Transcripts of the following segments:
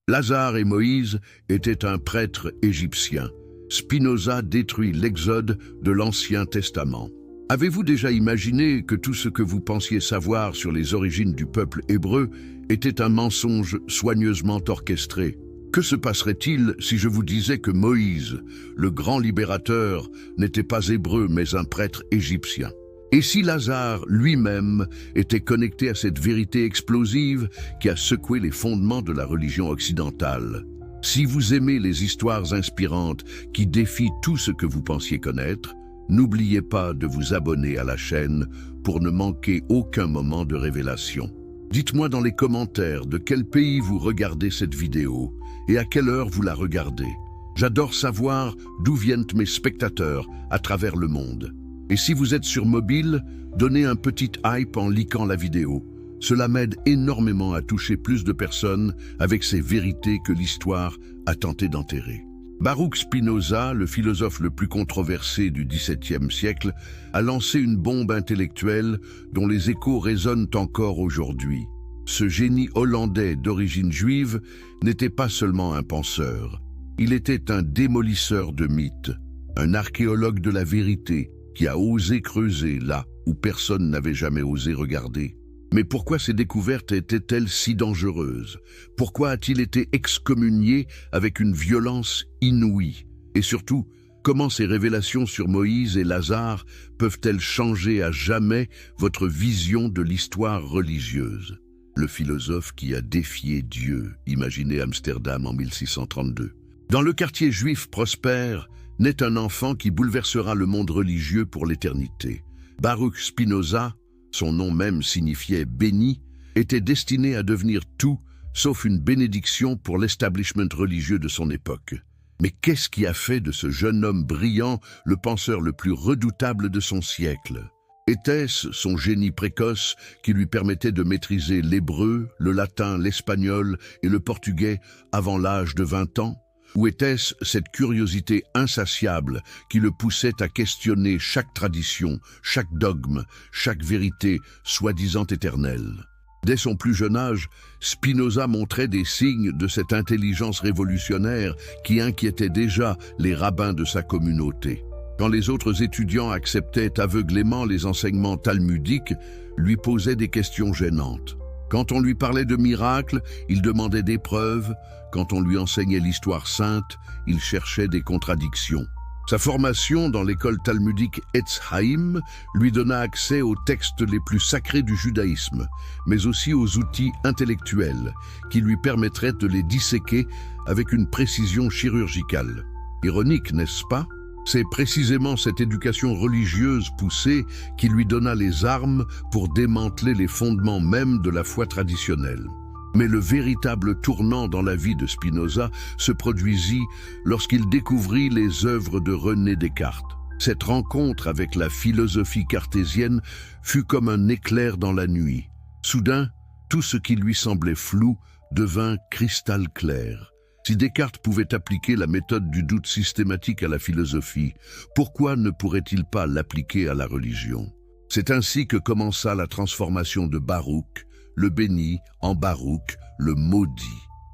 Lazare et Moïse étaient un prêtre égyptien. Spinoza détruit l'Exode de l'Ancien Testament. Avez-vous déjà imaginé que tout ce que vous pensiez savoir sur les origines du peuple hébreu était un mensonge soigneusement orchestré? Que se passerait-il si je vous disais que Moïse, le grand libérateur, n'était pas hébreu mais un prêtre égyptien? Et si Lazare lui-même était connecté à cette vérité explosive qui a secoué les fondements de la religion occidentale? Si vous aimez les histoires inspirantes qui défient tout ce que vous pensiez connaître, n'oubliez pas de vous abonner à la chaîne pour ne manquer aucun moment de révélation. Dites-moi dans les commentaires de quel pays vous regardez cette vidéo et à quelle heure vous la regardez. J'adore savoir d'où viennent mes spectateurs à travers le monde. Et si vous êtes sur mobile, donnez un petit hype en likant la vidéo. Cela m'aide énormément à toucher plus de personnes avec ces vérités que l'histoire a tenté d'enterrer. Baruch Spinoza, le philosophe le plus controversé du XVIIe siècle, a lancé une bombe intellectuelle dont les échos résonnent encore aujourd'hui. Ce génie hollandais d'origine juive n'était pas seulement un penseur. Il était un démolisseur de mythes, un archéologue de la vérité qui a osé creuser là où personne n'avait jamais osé regarder. Mais pourquoi ces découvertes étaient-elles si dangereuses? Pourquoi a-t-il été excommunié avec une violence inouïe? Et surtout, comment ces révélations sur Moïse et Lazare peuvent-elles changer à jamais votre vision de l'histoire religieuse? Le philosophe qui a défié Dieu, imaginé Amsterdam en 1632. Dans le quartier juif prospère, naît un enfant qui bouleversera le monde religieux pour l'éternité. Baruch Spinoza, son nom même signifiait « béni », était destiné à devenir tout sauf une bénédiction pour l'establishment religieux de son époque. Mais qu'est-ce qui a fait de ce jeune homme brillant le penseur le plus redoutable de son siècle? Était-ce son génie précoce qui lui permettait de maîtriser l'hébreu, le latin, l'espagnol et le portugais avant l'âge de 20 ans? Ou était-ce cette curiosité insatiable qui le poussait à questionner chaque tradition, chaque dogme, chaque vérité soi-disant éternelle? Dès son plus jeune âge, Spinoza montrait des signes de cette intelligence révolutionnaire qui inquiétait déjà les rabbins de sa communauté. Quand les autres étudiants acceptaient aveuglément les enseignements talmudiques, lui posaient des questions gênantes. Quand on lui parlait de miracles, il demandait des preuves. Quand on lui enseignait l'histoire sainte, il cherchait des contradictions. Sa formation dans l'école talmudique Etz Haïm lui donna accès aux textes les plus sacrés du judaïsme, mais aussi aux outils intellectuels qui lui permettraient de les disséquer avec une précision chirurgicale. Ironique, n'est-ce pas? C'est précisément cette éducation religieuse poussée qui lui donna les armes pour démanteler les fondements même de la foi traditionnelle. Mais le véritable tournant dans la vie de Spinoza se produisit lorsqu'il découvrit les œuvres de René Descartes. Cette rencontre avec la philosophie cartésienne fut comme un éclair dans la nuit. Soudain, tout ce qui lui semblait flou devint cristal clair. Si Descartes pouvait appliquer la méthode du doute systématique à la philosophie, pourquoi ne pourrait-il pas l'appliquer à la religion? C'est ainsi que commença la transformation de Baruch, le béni, en Baruch, le maudit.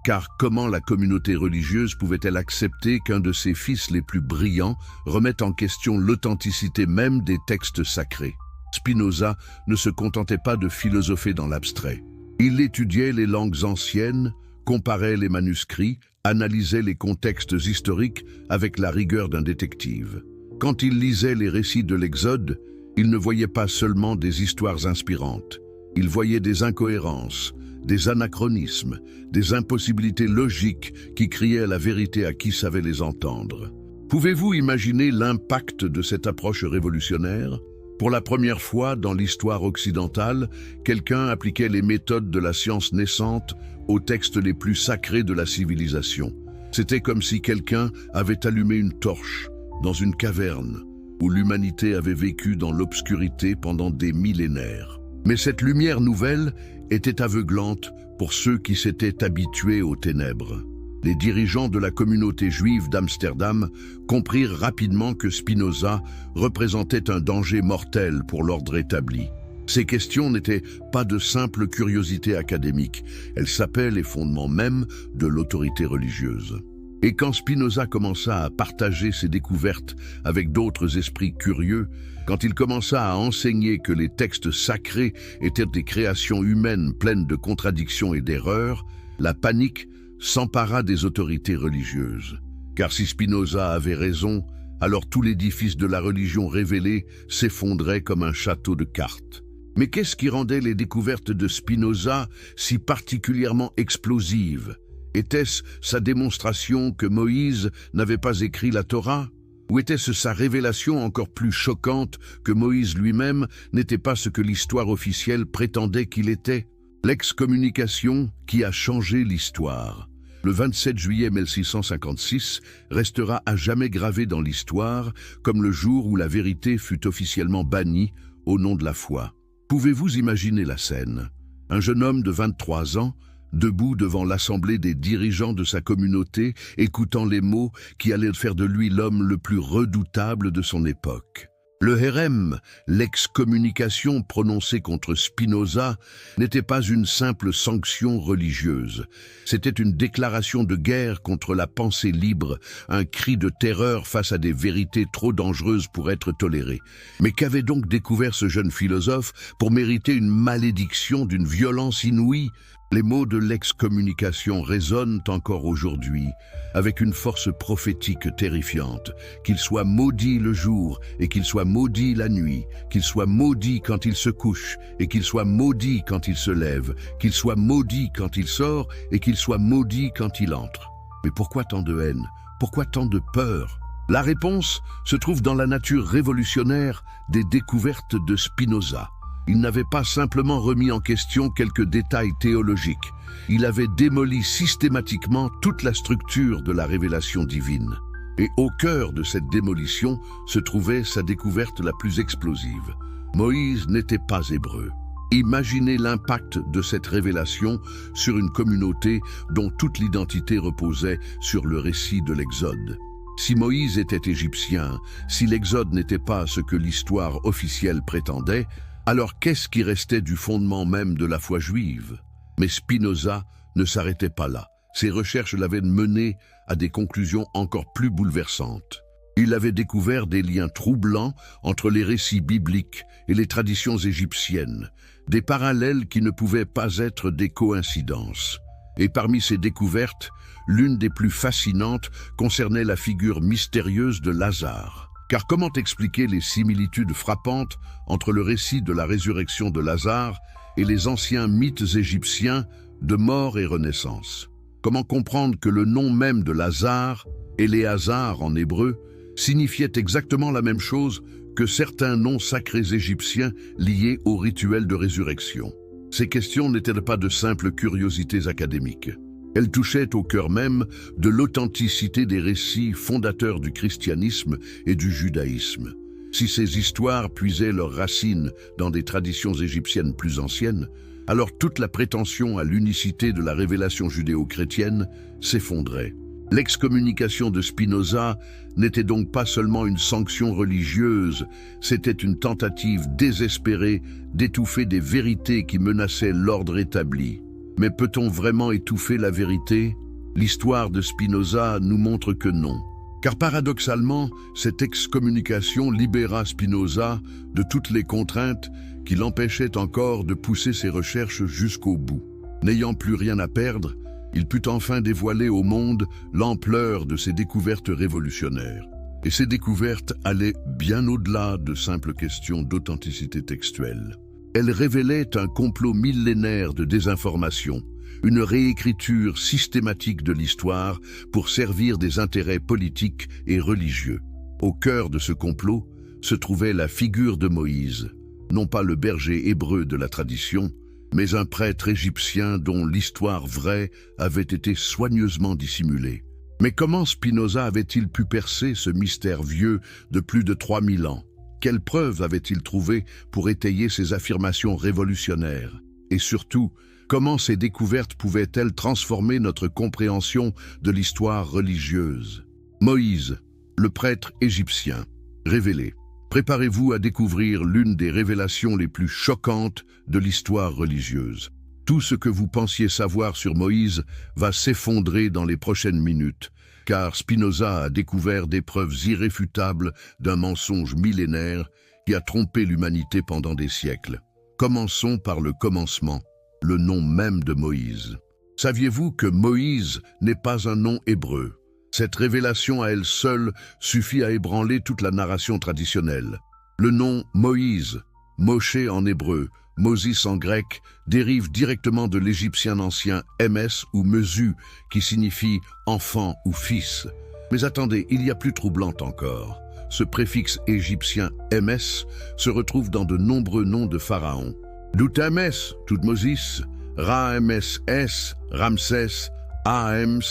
Car comment la communauté religieuse pouvait-elle accepter qu'un de ses fils les plus brillants remette en question l'authenticité même des textes sacrés? Spinoza ne se contentait pas de philosopher dans l'abstrait. Il étudiait les langues anciennes, comparait les manuscrits, analysait les contextes historiques avec la rigueur d'un détective. Quand il lisait les récits de l'Exode, il ne voyait pas seulement des histoires inspirantes. Il voyait des incohérences, des anachronismes, des impossibilités logiques qui criaient la vérité à qui savait les entendre. Pouvez-vous imaginer l'impact de cette approche révolutionnaire? Pour la première fois dans l'histoire occidentale, quelqu'un appliquait les méthodes de la science naissante aux textes les plus sacrés de la civilisation. C'était comme si quelqu'un avait allumé une torche dans une caverne où l'humanité avait vécu dans l'obscurité pendant des millénaires. Mais cette lumière nouvelle était aveuglante pour ceux qui s'étaient habitués aux ténèbres. Les dirigeants de la communauté juive d'Amsterdam comprirent rapidement que Spinoza représentait un danger mortel pour l'ordre établi. Ces questions n'étaient pas de simples curiosités académiques, elles sapaient les fondements même de l'autorité religieuse. Et quand Spinoza commença à partager ses découvertes avec d'autres esprits curieux, quand il commença à enseigner que les textes sacrés étaient des créations humaines pleines de contradictions et d'erreurs, la panique s'empara des autorités religieuses. Car si Spinoza avait raison, alors tout l'édifice de la religion révélée s'effondrait comme un château de cartes. Mais qu'est-ce qui rendait les découvertes de Spinoza si particulièrement explosives? Était-ce sa démonstration que Moïse n'avait pas écrit la Torah? Ou était-ce sa révélation encore plus choquante que Moïse lui-même n'était pas ce que l'histoire officielle prétendait qu'il était? L'excommunication qui a changé l'histoire. Le 27 juillet 1656 restera à jamais gravé dans l'histoire comme le jour où la vérité fut officiellement bannie au nom de la foi. Pouvez-vous imaginer la scène? Un jeune homme de 23 ans, debout devant l'assemblée des dirigeants de sa communauté, écoutant les mots qui allaient faire de lui l'homme le plus redoutable de son époque. Le hérem, l'excommunication prononcée contre Spinoza, n'était pas une simple sanction religieuse. C'était une déclaration de guerre contre la pensée libre, un cri de terreur face à des vérités trop dangereuses pour être tolérées. Mais qu'avait donc découvert ce jeune philosophe pour mériter une malédiction d'une violence inouïe? Les mots de l'excommunication résonnent encore aujourd'hui, avec une force prophétique terrifiante. Qu'il soit maudit le jour et qu'il soit maudit la nuit, qu'il soit maudit quand il se couche et qu'il soit maudit quand il se lève, qu'il soit maudit quand il sort et qu'il soit maudit quand il entre. Mais pourquoi tant de haine? Pourquoi tant de peur? La réponse se trouve dans la nature révolutionnaire des découvertes de Spinoza. Il n'avait pas simplement remis en question quelques détails théologiques. Il avait démoli systématiquement toute la structure de la révélation divine. Et au cœur de cette démolition se trouvait sa découverte la plus explosive. Moïse n'était pas hébreu. Imaginez l'impact de cette révélation sur une communauté dont toute l'identité reposait sur le récit de l'Exode. Si Moïse était égyptien, si l'Exode n'était pas ce que l'histoire officielle prétendait, alors qu'est-ce qui restait du fondement même de la foi juive? Mais Spinoza ne s'arrêtait pas là. Ses recherches l'avaient mené à des conclusions encore plus bouleversantes. Il avait découvert des liens troublants entre les récits bibliques et les traditions égyptiennes, des parallèles qui ne pouvaient pas être des coïncidences. Et parmi ces découvertes, l'une des plus fascinantes concernait la figure mystérieuse de Lazare. Car comment expliquer les similitudes frappantes entre le récit de la résurrection de Lazare et les anciens mythes égyptiens de mort et renaissance? Comment comprendre que le nom même de Lazare, Éléazar en hébreu, signifiait exactement la même chose que certains noms sacrés égyptiens liés au rituel de résurrection? Ces questions n'étaient pas de simples curiosités académiques. Elles touchaient au cœur même de l'authenticité des récits fondateurs du christianisme et du judaïsme. Si ces histoires puisaient leurs racines dans des traditions égyptiennes plus anciennes, alors toute la prétention à l'unicité de la révélation judéo-chrétienne s'effondrait. L'excommunication de Spinoza n'était donc pas seulement une sanction religieuse, c'était une tentative désespérée d'étouffer des vérités qui menaçaient l'ordre établi. Mais peut-on vraiment étouffer la vérité? L'histoire de Spinoza nous montre que non. Car paradoxalement, cette excommunication libéra Spinoza de toutes les contraintes qui l'empêchaient encore de pousser ses recherches jusqu'au bout. N'ayant plus rien à perdre, il put enfin dévoiler au monde l'ampleur de ses découvertes révolutionnaires. Et ces découvertes allaient bien au-delà de simples questions d'authenticité textuelle. Elles révélaient un complot millénaire de désinformation, une réécriture systématique de l'histoire pour servir des intérêts politiques et religieux. Au cœur de ce complot se trouvait la figure de Moïse, non pas le berger hébreu de la tradition, mais un prêtre égyptien dont l'histoire vraie avait été soigneusement dissimulée. Mais comment Spinoza avait-il pu percer ce mystère vieux de plus de 3000 ans? Quelles preuves avait-il trouvé pour étayer ses affirmations révolutionnaires? Et surtout, comment ces découvertes pouvaient-elles transformer notre compréhension de l'histoire religieuse? Moïse, le prêtre égyptien, révélé. Préparez-vous à découvrir l'une des révélations les plus choquantes de l'histoire religieuse. Tout ce que vous pensiez savoir sur Moïse va s'effondrer dans les prochaines minutes, car Spinoza a découvert des preuves irréfutables d'un mensonge millénaire qui a trompé l'humanité pendant des siècles. Commençons par le commencement, le nom même de Moïse. Saviez-vous que Moïse n'est pas un nom hébreu? Cette révélation à elle seule suffit à ébranler toute la narration traditionnelle. Le nom Moïse, Moshe en hébreu, Moses en grec, dérive directement de l'égyptien ancien MS ou Mesu, qui signifie enfant ou fils. Mais attendez, il y a plus troublant encore. Ce préfixe égyptien MS se retrouve dans de nombreux noms de pharaons. Doutames, Toutmosis, Ra-MS-S, Ramsès, Ahems,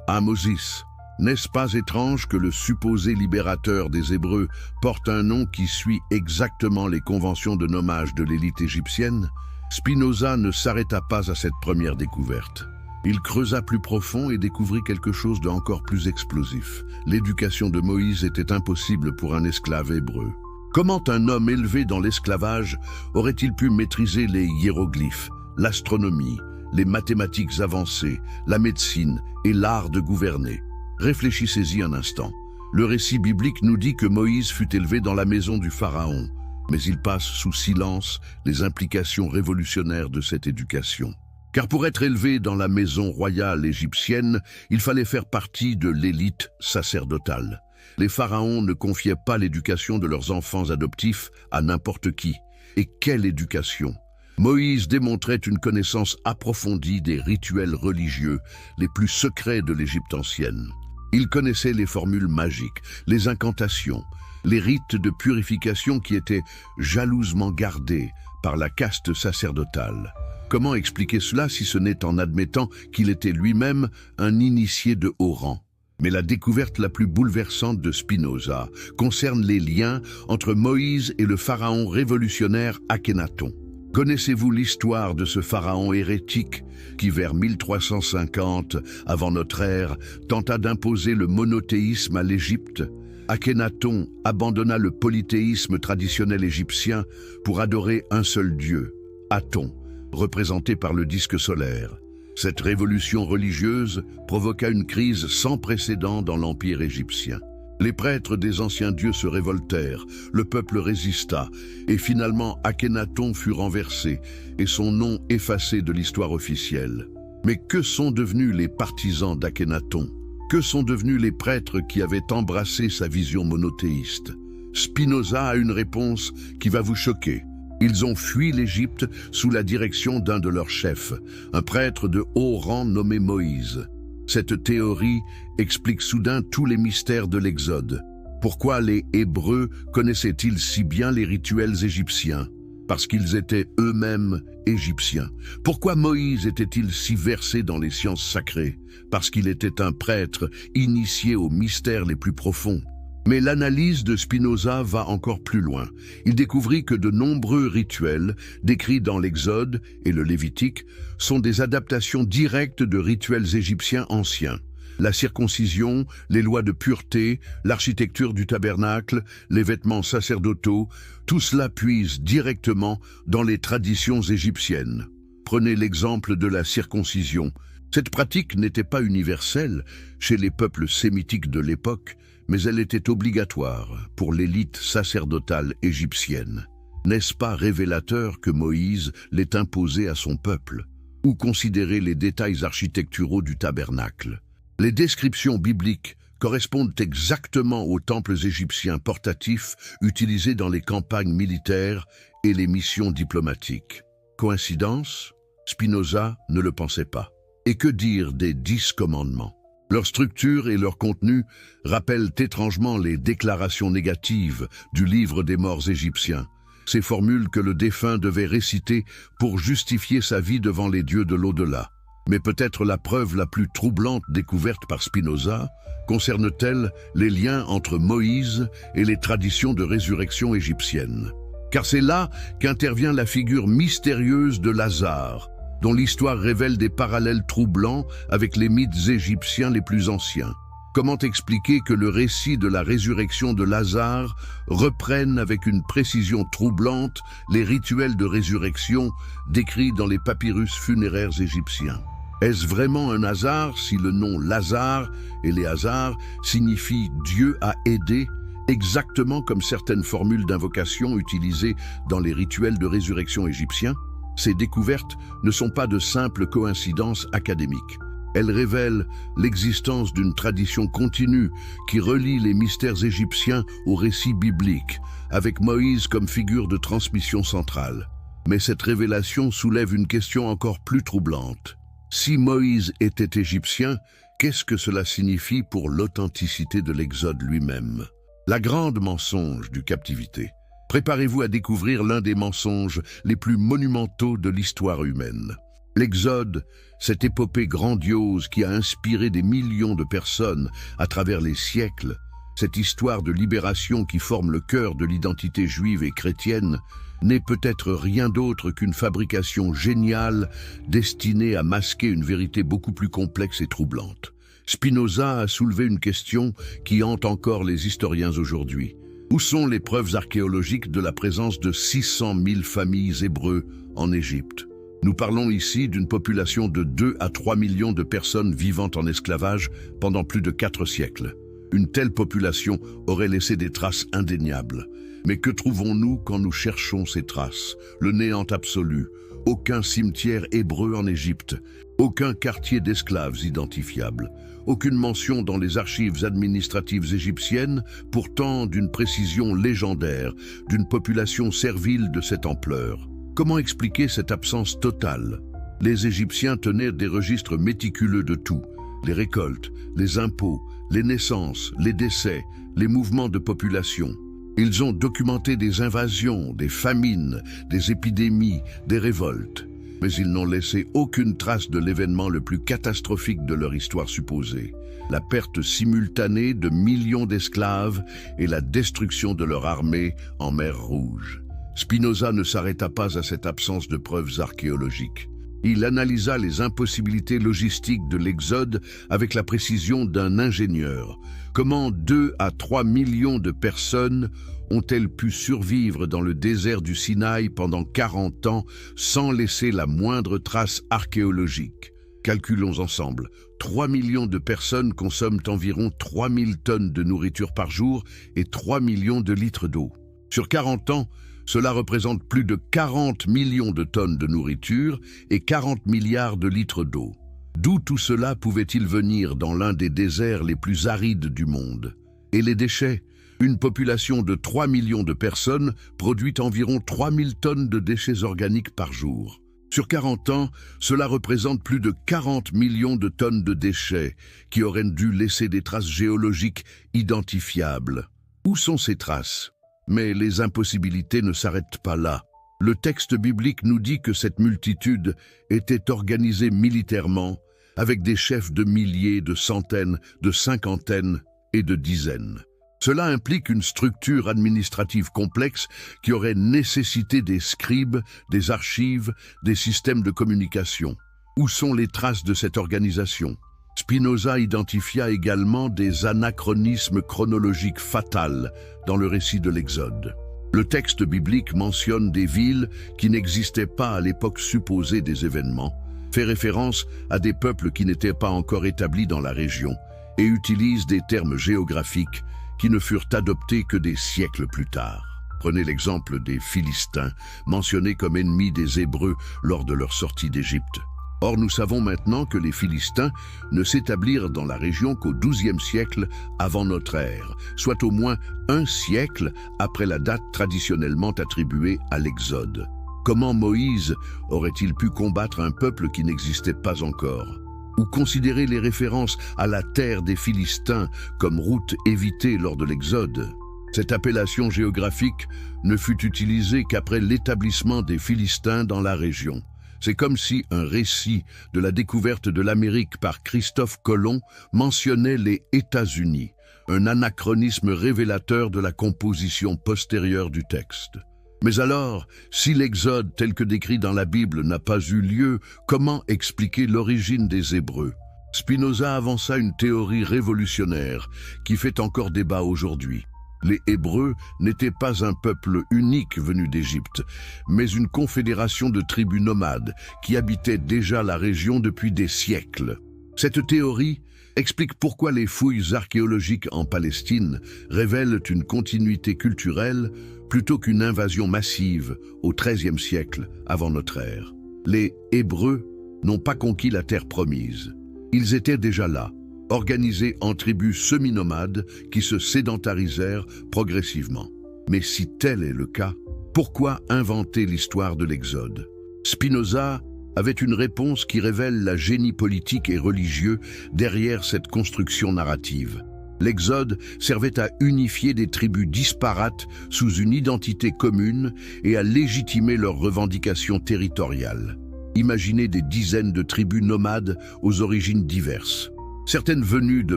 Amosis. N'est-ce pas étrange que le supposé libérateur des Hébreux porte un nom qui suit exactement les conventions de nommage de l'élite égyptienne? Spinoza ne s'arrêta pas à cette première découverte. Il creusa plus profond et découvrit quelque chose d'encore plus explosif. L'éducation de Moïse était impossible pour un esclave hébreu. Comment un homme élevé dans l'esclavage aurait-il pu maîtriser les hiéroglyphes, l'astronomie, les mathématiques avancées, la médecine et l'art de gouverner? Réfléchissez-y un instant. Le récit biblique nous dit que Moïse fut élevé dans la maison du pharaon, mais il passe sous silence les implications révolutionnaires de cette éducation. Car pour être élevé dans la maison royale égyptienne, il fallait faire partie de l'élite sacerdotale. Les pharaons ne confiaient pas l'éducation de leurs enfants adoptifs à n'importe qui. Et quelle éducation! Moïse démontrait une connaissance approfondie des rituels religieux les plus secrets de l'Égypte ancienne. Il connaissait les formules magiques, les incantations, les rites de purification qui étaient jalousement gardés par la caste sacerdotale. Comment expliquer cela si ce n'est en admettant qu'il était lui-même un initié de haut rang? Mais la découverte la plus bouleversante de Spinoza concerne les liens entre Moïse et le pharaon révolutionnaire Akhénaton. Connaissez-vous l'histoire de ce pharaon hérétique qui, vers 1350 avant notre ère, tenta d'imposer le monothéisme à l'Égypte? Akhénaton abandonna le polythéisme traditionnel égyptien pour adorer un seul dieu, Aton, représenté par le disque solaire. Cette révolution religieuse provoqua une crise sans précédent dans l'empire égyptien. Les prêtres des anciens dieux se révoltèrent, le peuple résista, et finalement Akhénaton fut renversé et son nom effacé de l'histoire officielle. Mais que sont devenus les partisans d'Akhénaton? Que sont devenus les prêtres qui avaient embrassé sa vision monothéiste? Spinoza a une réponse qui va vous choquer. Ils ont fui l'Égypte sous la direction d'un de leurs chefs, un prêtre de haut rang nommé Moïse. Cette théorie explique soudain tous les mystères de l'Exode. Pourquoi les Hébreux connaissaient-ils si bien les rituels égyptiens? Parce qu'ils étaient eux-mêmes égyptiens. Pourquoi Moïse était-il si versé dans les sciences sacrées? Parce qu'il était un prêtre initié aux mystères les plus profonds. Mais l'analyse de Spinoza va encore plus loin. Il découvrit que de nombreux rituels, décrits dans l'Exode et le Lévitique, sont des adaptations directes de rituels égyptiens anciens. La circoncision, les lois de pureté, l'architecture du tabernacle, les vêtements sacerdotaux, tout cela puise directement dans les traditions égyptiennes. Prenez l'exemple de la circoncision. Cette pratique n'était pas universelle chez les peuples sémitiques de l'époque, mais elle était obligatoire pour l'élite sacerdotale égyptienne. N'est-ce pas révélateur que Moïse l'ait imposée à son peuple? Ou considérer les détails architecturaux du tabernacle? Les descriptions bibliques correspondent exactement aux temples égyptiens portatifs utilisés dans les campagnes militaires et les missions diplomatiques. Coïncidence? Spinoza ne le pensait pas. Et que dire des 10 commandements? Leur structure et leur contenu rappellent étrangement les déclarations négatives du livre des morts égyptiens, ces formules que le défunt devait réciter pour justifier sa vie devant les dieux de l'au-delà. Mais peut-être la preuve la plus troublante découverte par Spinoza concerne-t-elle les liens entre Moïse et les traditions de résurrection égyptiennes. Car c'est là qu'intervient la figure mystérieuse de Lazare, dont l'histoire révèle des parallèles troublants avec les mythes égyptiens les plus anciens. Comment expliquer que le récit de la résurrection de Lazare reprenne avec une précision troublante les rituels de résurrection décrits dans les papyrus funéraires égyptiens? Est-ce vraiment un hasard si le nom Lazare, Éléazar, signifie Dieu a aidé, exactement comme certaines formules d'invocation utilisées dans les rituels de résurrection égyptiens? Ces découvertes ne sont pas de simples coïncidences académiques. Elles révèlent l'existence d'une tradition continue qui relie les mystères égyptiens aux récits bibliques, avec Moïse comme figure de transmission centrale. Mais cette révélation soulève une question encore plus troublante. Si Moïse était égyptien, qu'est-ce que cela signifie pour l'authenticité de l'Exode lui-même? La grande mensonge du captivité. Préparez-vous à découvrir l'un des mensonges les plus monumentaux de l'histoire humaine. L'Exode, cette épopée grandiose qui a inspiré des millions de personnes à travers les siècles, cette histoire de libération qui forme le cœur de l'identité juive et chrétienne, n'est peut-être rien d'autre qu'une fabrication géniale destinée à masquer une vérité beaucoup plus complexe et troublante. Spinoza a soulevé une question qui hante encore les historiens aujourd'hui. Où sont les preuves archéologiques de la présence de 600 000 familles hébreux en Égypte? Nous parlons ici d'une population de 2 à 3 millions de personnes vivant en esclavage pendant plus de 4 siècles. Une telle population aurait laissé des traces indéniables. Mais que trouvons-nous quand nous cherchons ces traces? Le néant absolu. Aucun cimetière hébreu en Égypte. Aucun quartier d'esclaves identifiable. Aucune mention dans les archives administratives égyptiennes, pourtant d'une précision légendaire, d'une population servile de cette ampleur. Comment expliquer cette absence totale? Les Égyptiens tenaient des registres méticuleux de tout. Les récoltes, les impôts, les naissances, les décès, les mouvements de population. Ils ont documenté des invasions, des famines, des épidémies, des révoltes. Mais ils n'ont laissé aucune trace de l'événement le plus catastrophique de leur histoire supposée. La perte simultanée de millions d'esclaves et la destruction de leur armée en mer Rouge. Spinoza ne s'arrêta pas à cette absence de preuves archéologiques. Il analysa les impossibilités logistiques de l'Exode avec la précision d'un ingénieur. Comment 2 à 3 millions de personnes ont-elles pu survivre dans le désert du Sinaï pendant 40 ans sans laisser la moindre trace archéologique? Calculons ensemble. 3 millions de personnes consomment environ 3000 tonnes de nourriture par jour et 3 millions de litres d'eau. Sur 40 ans, cela représente plus de 40 millions de tonnes de nourriture et 40 milliards de litres d'eau. D'où tout cela pouvait-il venir dans l'un des déserts les plus arides du monde? Et les déchets? Une population de 3 millions de personnes produit environ 3000 tonnes de déchets organiques par jour. Sur 40 ans, cela représente plus de 40 millions de tonnes de déchets qui auraient dû laisser des traces géologiques identifiables. Où sont ces traces? Mais les impossibilités ne s'arrêtent pas là. Le texte biblique nous dit que cette multitude était organisée militairement, avec des chefs de milliers, de centaines, de cinquantaines et de dizaines. Cela implique une structure administrative complexe qui aurait nécessité des scribes, des archives, des systèmes de communication. Où sont les traces de cette organisation? Spinoza identifia également des anachronismes chronologiques fatals dans le récit de l'Exode. Le texte biblique mentionne des villes qui n'existaient pas à l'époque supposée des événements, fait référence à des peuples qui n'étaient pas encore établis dans la région et utilise des termes géographiques qui ne furent adoptés que des siècles plus tard. Prenez l'exemple des Philistins, mentionnés comme ennemis des Hébreux lors de leur sortie d'Égypte. Or, nous savons maintenant que les Philistins ne s'établirent dans la région qu'au XIIe siècle avant notre ère, soit au moins un siècle après la date traditionnellement attribuée à l'Exode. Comment Moïse aurait-il pu combattre un peuple qui n'existait pas encore? Ou considérer les références à la terre des Philistins comme route évitée lors de l'Exode? Cette appellation géographique ne fut utilisée qu'après l'établissement des Philistins dans la région. C'est comme si un récit de la découverte de l'Amérique par Christophe Colomb mentionnait les États-Unis, un anachronisme révélateur de la composition postérieure du texte. Mais alors, si l'Exode tel que décrit dans la Bible n'a pas eu lieu, comment expliquer l'origine des Hébreux? Spinoza avança une théorie révolutionnaire qui fait encore débat aujourd'hui. Les Hébreux n'étaient pas un peuple unique venu d'Égypte, mais une confédération de tribus nomades qui habitaient déjà la région depuis des siècles. Cette théorie explique pourquoi les fouilles archéologiques en Palestine révèlent une continuité culturelle plutôt qu'une invasion massive au XIIIe siècle avant notre ère. Les Hébreux n'ont pas conquis la terre promise. Ils étaient déjà là, organisés en tribus semi-nomades qui se sédentarisèrent progressivement. Mais si tel est le cas, pourquoi inventer l'histoire de l'Exode? Spinoza avait une réponse qui révèle la génie politique et religieux derrière cette construction narrative. L'Exode servait à unifier des tribus disparates sous une identité commune et à légitimer leurs revendications territoriales. Imaginez des dizaines de tribus nomades aux origines diverses. Certaines venues de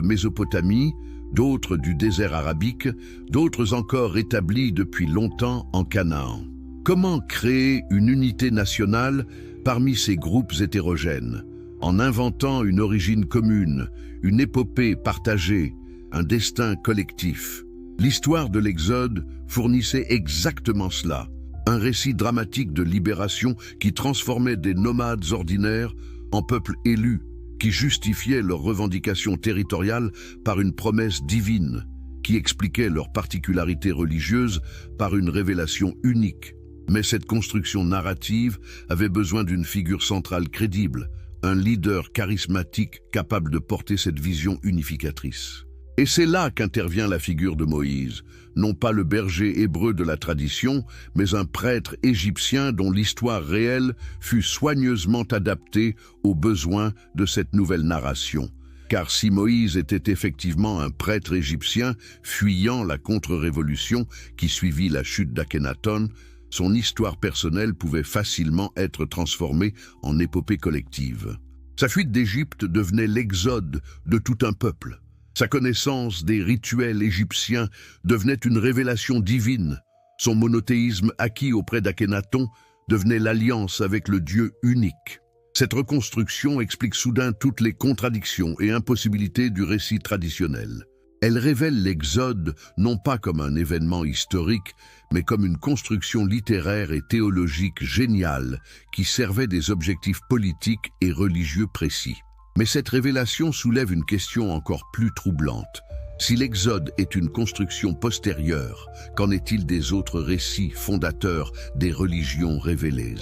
Mésopotamie, d'autres du désert arabique, d'autres encore établies depuis longtemps en Canaan. Comment créer une unité nationale parmi ces groupes hétérogènes, en inventant une origine commune, une épopée partagée, un destin collectif? L'histoire de l'Exode fournissait exactement cela, un récit dramatique de libération qui transformait des nomades ordinaires en peuples élus, qui justifiaient leurs revendications territoriales par une promesse divine, qui expliquait leurs particularités religieuses par une révélation unique. Mais cette construction narrative avait besoin d'une figure centrale crédible, un leader charismatique capable de porter cette vision unificatrice. Et c'est là qu'intervient la figure de Moïse, non pas le berger hébreu de la tradition, mais un prêtre égyptien dont l'histoire réelle fut soigneusement adaptée aux besoins de cette nouvelle narration. Car si Moïse était effectivement un prêtre égyptien fuyant la contre-révolution qui suivit la chute d'Akhenaton, son histoire personnelle pouvait facilement être transformée en épopée collective. Sa fuite d'Égypte devenait l'exode de tout un peuple. Sa connaissance des rituels égyptiens devenait une révélation divine. Son monothéisme acquis auprès d'Akhénaton devenait l'alliance avec le Dieu unique. Cette reconstruction explique soudain toutes les contradictions et impossibilités du récit traditionnel. Elle révèle l'Exode non pas comme un événement historique, mais comme une construction littéraire et théologique géniale qui servait des objectifs politiques et religieux précis. Mais cette révélation soulève une question encore plus troublante. Si l'Exode est une construction postérieure, qu'en est-il des autres récits fondateurs des religions révélées?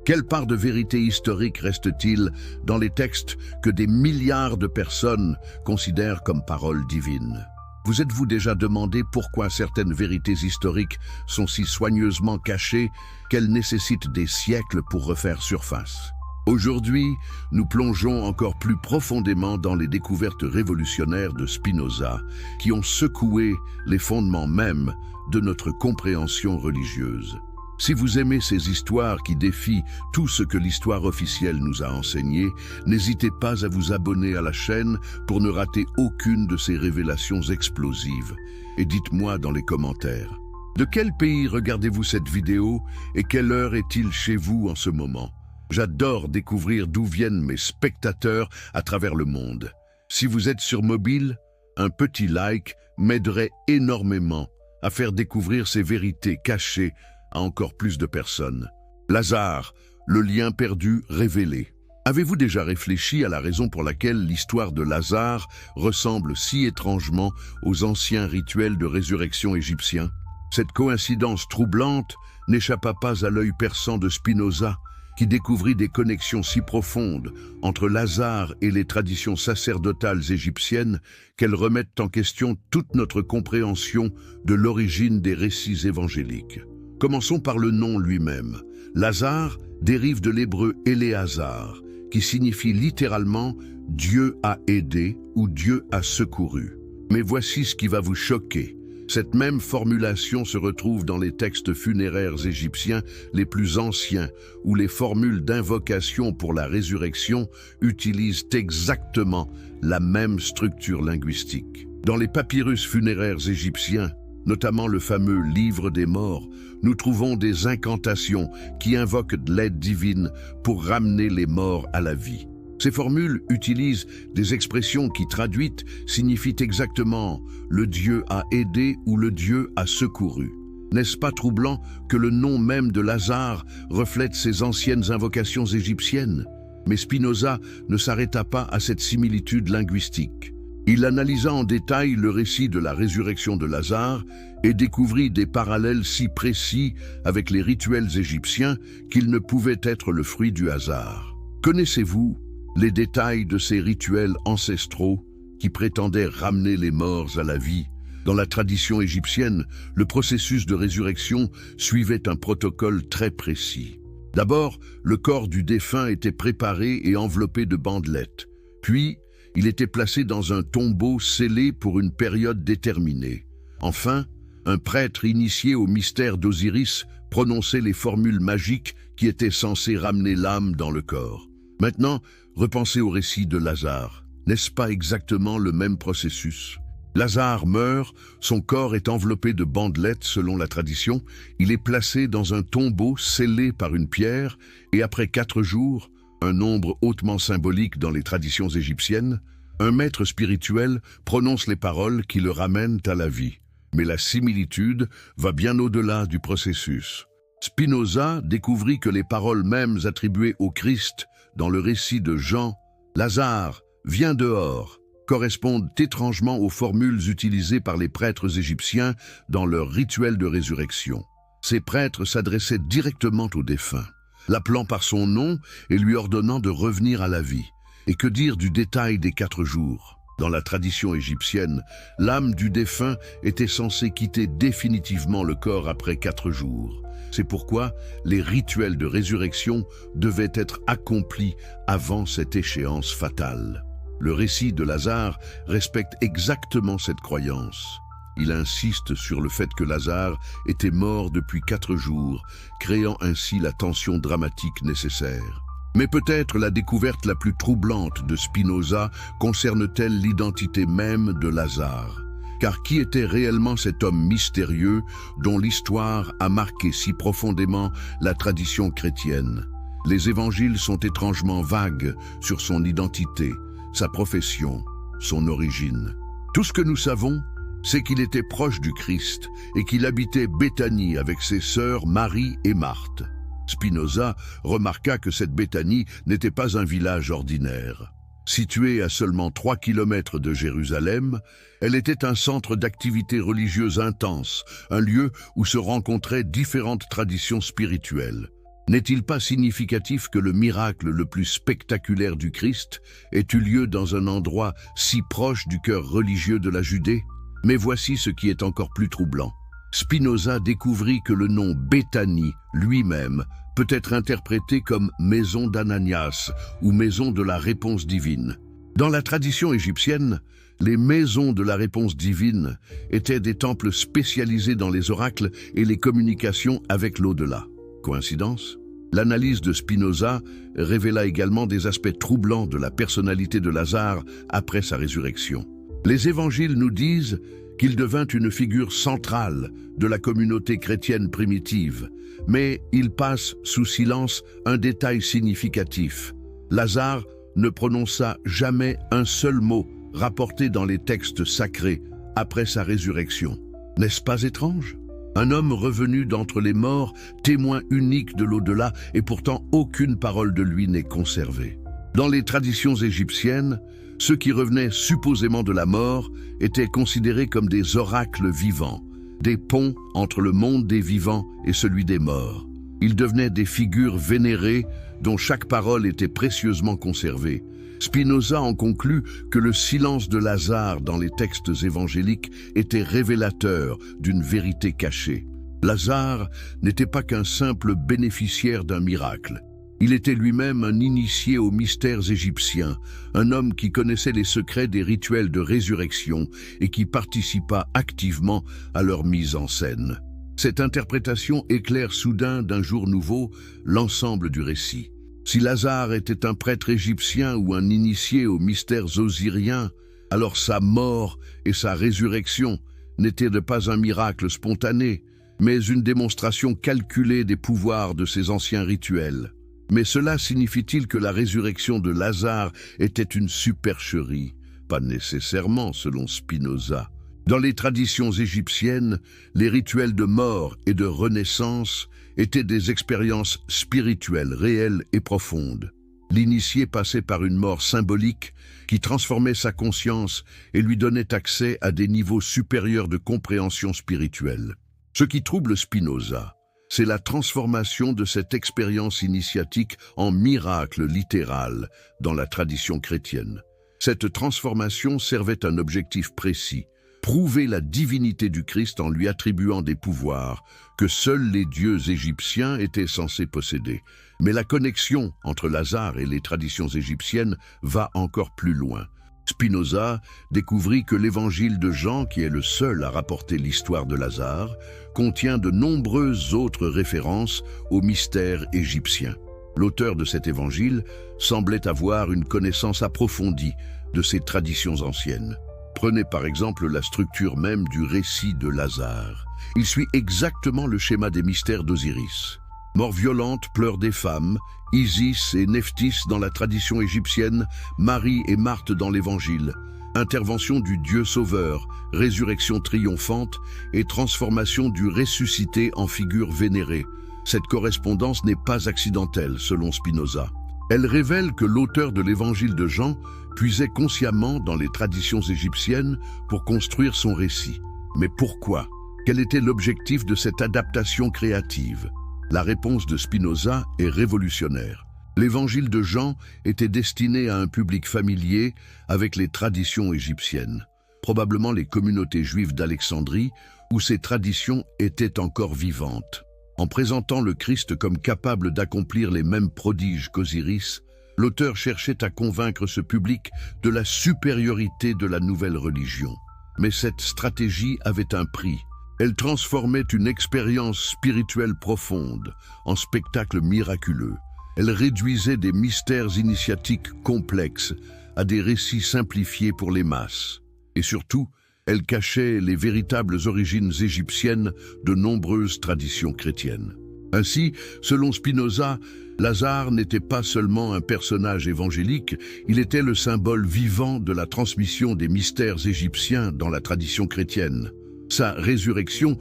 Quelle part de vérité historique reste-t-il dans les textes que des milliards de personnes considèrent comme paroles divines? Vous êtes-vous déjà demandé pourquoi certaines vérités historiques sont si soigneusement cachées qu'elles nécessitent des siècles pour refaire surface? Aujourd'hui, nous plongeons encore plus profondément dans les découvertes révolutionnaires de Spinoza, qui ont secoué les fondements mêmes de notre compréhension religieuse. Si vous aimez ces histoires qui défient tout ce que l'histoire officielle nous a enseigné, n'hésitez pas à vous abonner à la chaîne pour ne rater aucune de ces révélations explosives. Et dites-moi dans les commentaires, de quel pays regardez-vous cette vidéo et quelle heure est-il chez vous en ce moment? J'adore découvrir d'où viennent mes spectateurs à travers le monde. Si vous êtes sur mobile, un petit like m'aiderait énormément à faire découvrir ces vérités cachées à encore plus de personnes. Lazare, le lien perdu révélé. Avez-vous déjà réfléchi à la raison pour laquelle l'histoire de Lazare ressemble si étrangement aux anciens rituels de résurrection égyptiens? Cette coïncidence troublante n'échappa pas à l'œil perçant de Spinoza, qui découvrit des connexions si profondes entre Lazare et les traditions sacerdotales égyptiennes qu'elles remettent en question toute notre compréhension de l'origine des récits évangéliques. Commençons par le nom lui-même. Lazare dérive de l'hébreu Éléazar, qui signifie littéralement « Dieu a aidé » ou « Dieu a secouru ». Mais voici ce qui va vous choquer. Cette même formulation se retrouve dans les textes funéraires égyptiens les plus anciens, où les formules d'invocation pour la résurrection utilisent exactement la même structure linguistique. Dans les papyrus funéraires égyptiens, notamment le fameux Livre des morts, nous trouvons des incantations qui invoquent de l'aide divine pour ramener les morts à la vie. Ces formules utilisent des expressions qui, traduites, signifient exactement « le Dieu a aidé » ou « le Dieu a secouru ». N'est-ce pas troublant que le nom même de Lazare reflète ces anciennes invocations égyptiennes? Mais Spinoza ne s'arrêta pas à cette similitude linguistique. Il analysa en détail le récit de la résurrection de Lazare et découvrit des parallèles si précis avec les rituels égyptiens qu'ils ne pouvaient être le fruit du hasard. Connaissez-vous les détails de ces rituels ancestraux qui prétendaient ramener les morts à la vie? Dans la tradition égyptienne, le processus de résurrection suivait un protocole très précis. D'abord, le corps du défunt était préparé et enveloppé de bandelettes. Puis, il était placé dans un tombeau scellé pour une période déterminée. Enfin, un prêtre initié au mystère d'Osiris prononçait les formules magiques qui étaient censées ramener l'âme dans le corps. Maintenant, repensez au récit de Lazare. N'est-ce pas exactement le même processus? Lazare meurt, son corps est enveloppé de bandelettes selon la tradition, il est placé dans un tombeau scellé par une pierre et après 4 jours, un nombre hautement symbolique dans les traditions égyptiennes, un maître spirituel prononce les paroles qui le ramènent à la vie. Mais la similitude va bien au-delà du processus. Spinoza découvrit que les paroles mêmes attribuées au Christ dans le récit de Jean, « Lazare, viens dehors », correspondent étrangement aux formules utilisées par les prêtres égyptiens dans leur rituel de résurrection. Ces prêtres s'adressaient directement au défunt, l'appelant par son nom et lui ordonnant de revenir à la vie. Et que dire du détail des 4 jours? Dans la tradition égyptienne, l'âme du défunt était censée quitter définitivement le corps après 4 jours. C'est pourquoi les rituels de résurrection devaient être accomplis avant cette échéance fatale. Le récit de Lazare respecte exactement cette croyance. Il insiste sur le fait que Lazare était mort depuis 4 jours, créant ainsi la tension dramatique nécessaire. Mais peut-être la découverte la plus troublante de Spinoza concerne-t-elle l'identité même de Lazare. Car qui était réellement cet homme mystérieux dont l'histoire a marqué si profondément la tradition chrétienne? Les évangiles sont étrangement vagues sur son identité, sa profession, son origine. Tout ce que nous savons, c'est qu'il était proche du Christ et qu'il habitait Béthanie avec ses sœurs Marie et Marthe. Spinoza remarqua que cette Béthanie n'était pas un village ordinaire. Située à seulement 3 kilomètres de Jérusalem, elle était un centre d'activité religieuse intense, un lieu où se rencontraient différentes traditions spirituelles. N'est-il pas significatif que le miracle le plus spectaculaire du Christ ait eu lieu dans un endroit si proche du cœur religieux de la Judée? Mais voici ce qui est encore plus troublant. Spinoza découvrit que le nom Béthanie lui-même peut être interprété comme maison d'Ananias ou maison de la réponse divine. Dans la tradition égyptienne, les maisons de la réponse divine étaient des temples spécialisés dans les oracles et les communications avec l'au-delà. Coïncidence? L'analyse de Spinoza révéla également des aspects troublants de la personnalité de Lazare après sa résurrection. Les évangiles nous disent qu'il devint une figure centrale de la communauté chrétienne primitive, mais il passe sous silence un détail significatif. Lazare ne prononça jamais un seul mot rapporté dans les textes sacrés après sa résurrection. N'est-ce pas étrange? Un homme revenu d'entre les morts, témoin unique de l'au-delà, et pourtant aucune parole de lui n'est conservée. Dans les traditions égyptiennes, ceux qui revenaient supposément de la mort étaient considérés comme des oracles vivants, des ponts entre le monde des vivants et celui des morts. Ils devenaient des figures vénérées dont chaque parole était précieusement conservée. Spinoza en conclut que le silence de Lazare dans les textes évangéliques était révélateur d'une vérité cachée. Lazare n'était pas qu'un simple bénéficiaire d'un miracle. Il était lui-même un initié aux mystères égyptiens, un homme qui connaissait les secrets des rituels de résurrection et qui participa activement à leur mise en scène. Cette interprétation éclaire soudain d'un jour nouveau l'ensemble du récit. Si Lazare était un prêtre égyptien ou un initié aux mystères osiriens, alors sa mort et sa résurrection n'étaient pas un miracle spontané, mais une démonstration calculée des pouvoirs de ces anciens rituels. Mais cela signifie-t-il que la résurrection de Lazare était une supercherie? Pas nécessairement, selon Spinoza. Dans les traditions égyptiennes, les rituels de mort et de renaissance étaient des expériences spirituelles, réelles et profondes. L'initié passait par une mort symbolique qui transformait sa conscience et lui donnait accès à des niveaux supérieurs de compréhension spirituelle. Ce qui trouble Spinoza, c'est la transformation de cette expérience initiatique en miracle littéral dans la tradition chrétienne. Cette transformation servait un objectif précis: prouver la divinité du Christ en lui attribuant des pouvoirs que seuls les dieux égyptiens étaient censés posséder. Mais la connexion entre Lazare et les traditions égyptiennes va encore plus loin. Spinoza découvrit que l'évangile de Jean, qui est le seul à rapporter l'histoire de Lazare, contient de nombreuses autres références aux mystères égyptiens. L'auteur de cet évangile semblait avoir une connaissance approfondie de ces traditions anciennes. Prenez par exemple la structure même du récit de Lazare. Il suit exactement le schéma des mystères d'Osiris. Mort violente, pleurs des femmes, Isis et Nephthys dans la tradition égyptienne, Marie et Marthe dans l'Évangile. Intervention du Dieu sauveur, résurrection triomphante et transformation du ressuscité en figure vénérée. Cette correspondance n'est pas accidentelle, selon Spinoza. Elle révèle que l'auteur de l'Évangile de Jean puisait consciemment dans les traditions égyptiennes pour construire son récit. Mais pourquoi? Quel était l'objectif de cette adaptation créative? La réponse de Spinoza est révolutionnaire. L'Évangile de Jean était destiné à un public familier avec les traditions égyptiennes, probablement les communautés juives d'Alexandrie où ces traditions étaient encore vivantes. En présentant le Christ comme capable d'accomplir les mêmes prodiges qu'Osiris, l'auteur cherchait à convaincre ce public de la supériorité de la nouvelle religion. Mais cette stratégie avait un prix. Elle transformait une expérience spirituelle profonde en spectacle miraculeux. Elle réduisait des mystères initiatiques complexes à des récits simplifiés pour les masses. Et surtout, elle cachait les véritables origines égyptiennes de nombreuses traditions chrétiennes. Ainsi, selon Spinoza, Lazare n'était pas seulement un personnage évangélique, il était le symbole vivant de la transmission des mystères égyptiens dans la tradition chrétienne. Sa résurrection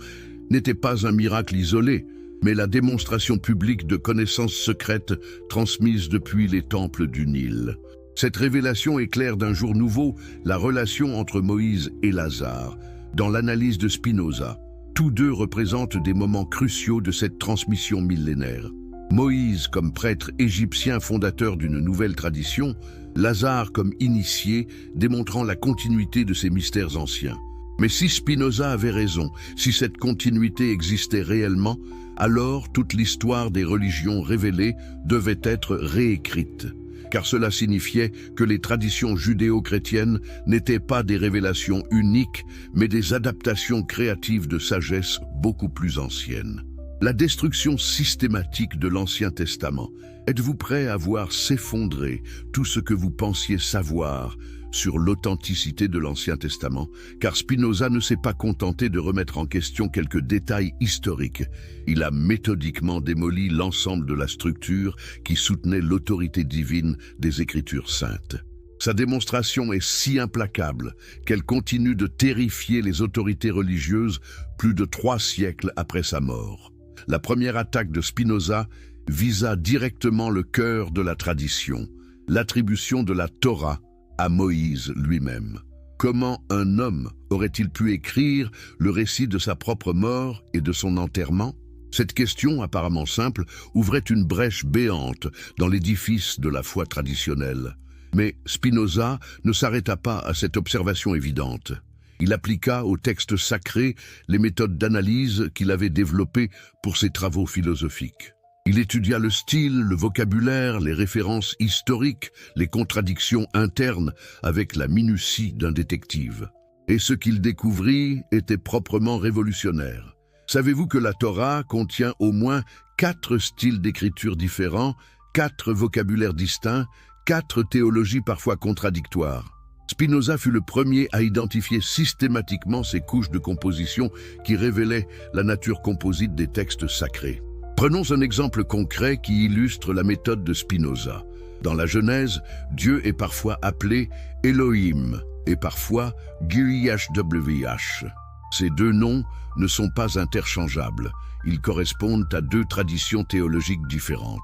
n'était pas un miracle isolé, mais la démonstration publique de connaissances secrètes transmises depuis les temples du Nil. Cette révélation éclaire d'un jour nouveau la relation entre Moïse et Lazare. Dans l'analyse de Spinoza, tous deux représentent des moments cruciaux de cette transmission millénaire. Moïse comme prêtre égyptien fondateur d'une nouvelle tradition, Lazare comme initié démontrant la continuité de ces mystères anciens. Mais si Spinoza avait raison, si cette continuité existait réellement, alors toute l'histoire des religions révélées devait être réécrite. Car cela signifiait que les traditions judéo-chrétiennes n'étaient pas des révélations uniques, mais des adaptations créatives de sagesse beaucoup plus anciennes. La destruction systématique de l'Ancien Testament. Êtes-vous prêt à voir s'effondrer tout ce que vous pensiez savoir sur l'authenticité de l'Ancien Testament? Car Spinoza ne s'est pas contenté de remettre en question quelques détails historiques. Il a méthodiquement démoli l'ensemble de la structure qui soutenait l'autorité divine des Écritures saintes. Sa démonstration est si implacable qu'elle continue de terrifier les autorités religieuses plus de 3 siècles après sa mort. La première attaque de Spinoza visa directement le cœur de la tradition, l'attribution de la Torah à Moïse lui-même. Comment un homme aurait-il pu écrire le récit de sa propre mort et de son enterrement? Cette question, apparemment simple, ouvrait une brèche béante dans l'édifice de la foi traditionnelle. Mais Spinoza ne s'arrêta pas à cette observation évidente. Il appliqua au texte sacré les méthodes d'analyse qu'il avait développées pour ses travaux philosophiques. Il étudia le style, le vocabulaire, les références historiques, les contradictions internes avec la minutie d'un détective. Et ce qu'il découvrit était proprement révolutionnaire. Savez-vous que la Torah contient au moins 4 styles d'écriture différents, 4 vocabulaires distincts, 4 théologies parfois contradictoires? Spinoza fut le premier à identifier systématiquement ces couches de composition qui révélaient la nature composite des textes sacrés. Prenons un exemple concret qui illustre la méthode de Spinoza. Dans la Genèse, Dieu est parfois appelé Elohim et parfois YHWH. Ces deux noms ne sont pas interchangeables. Ils correspondent à deux traditions théologiques différentes.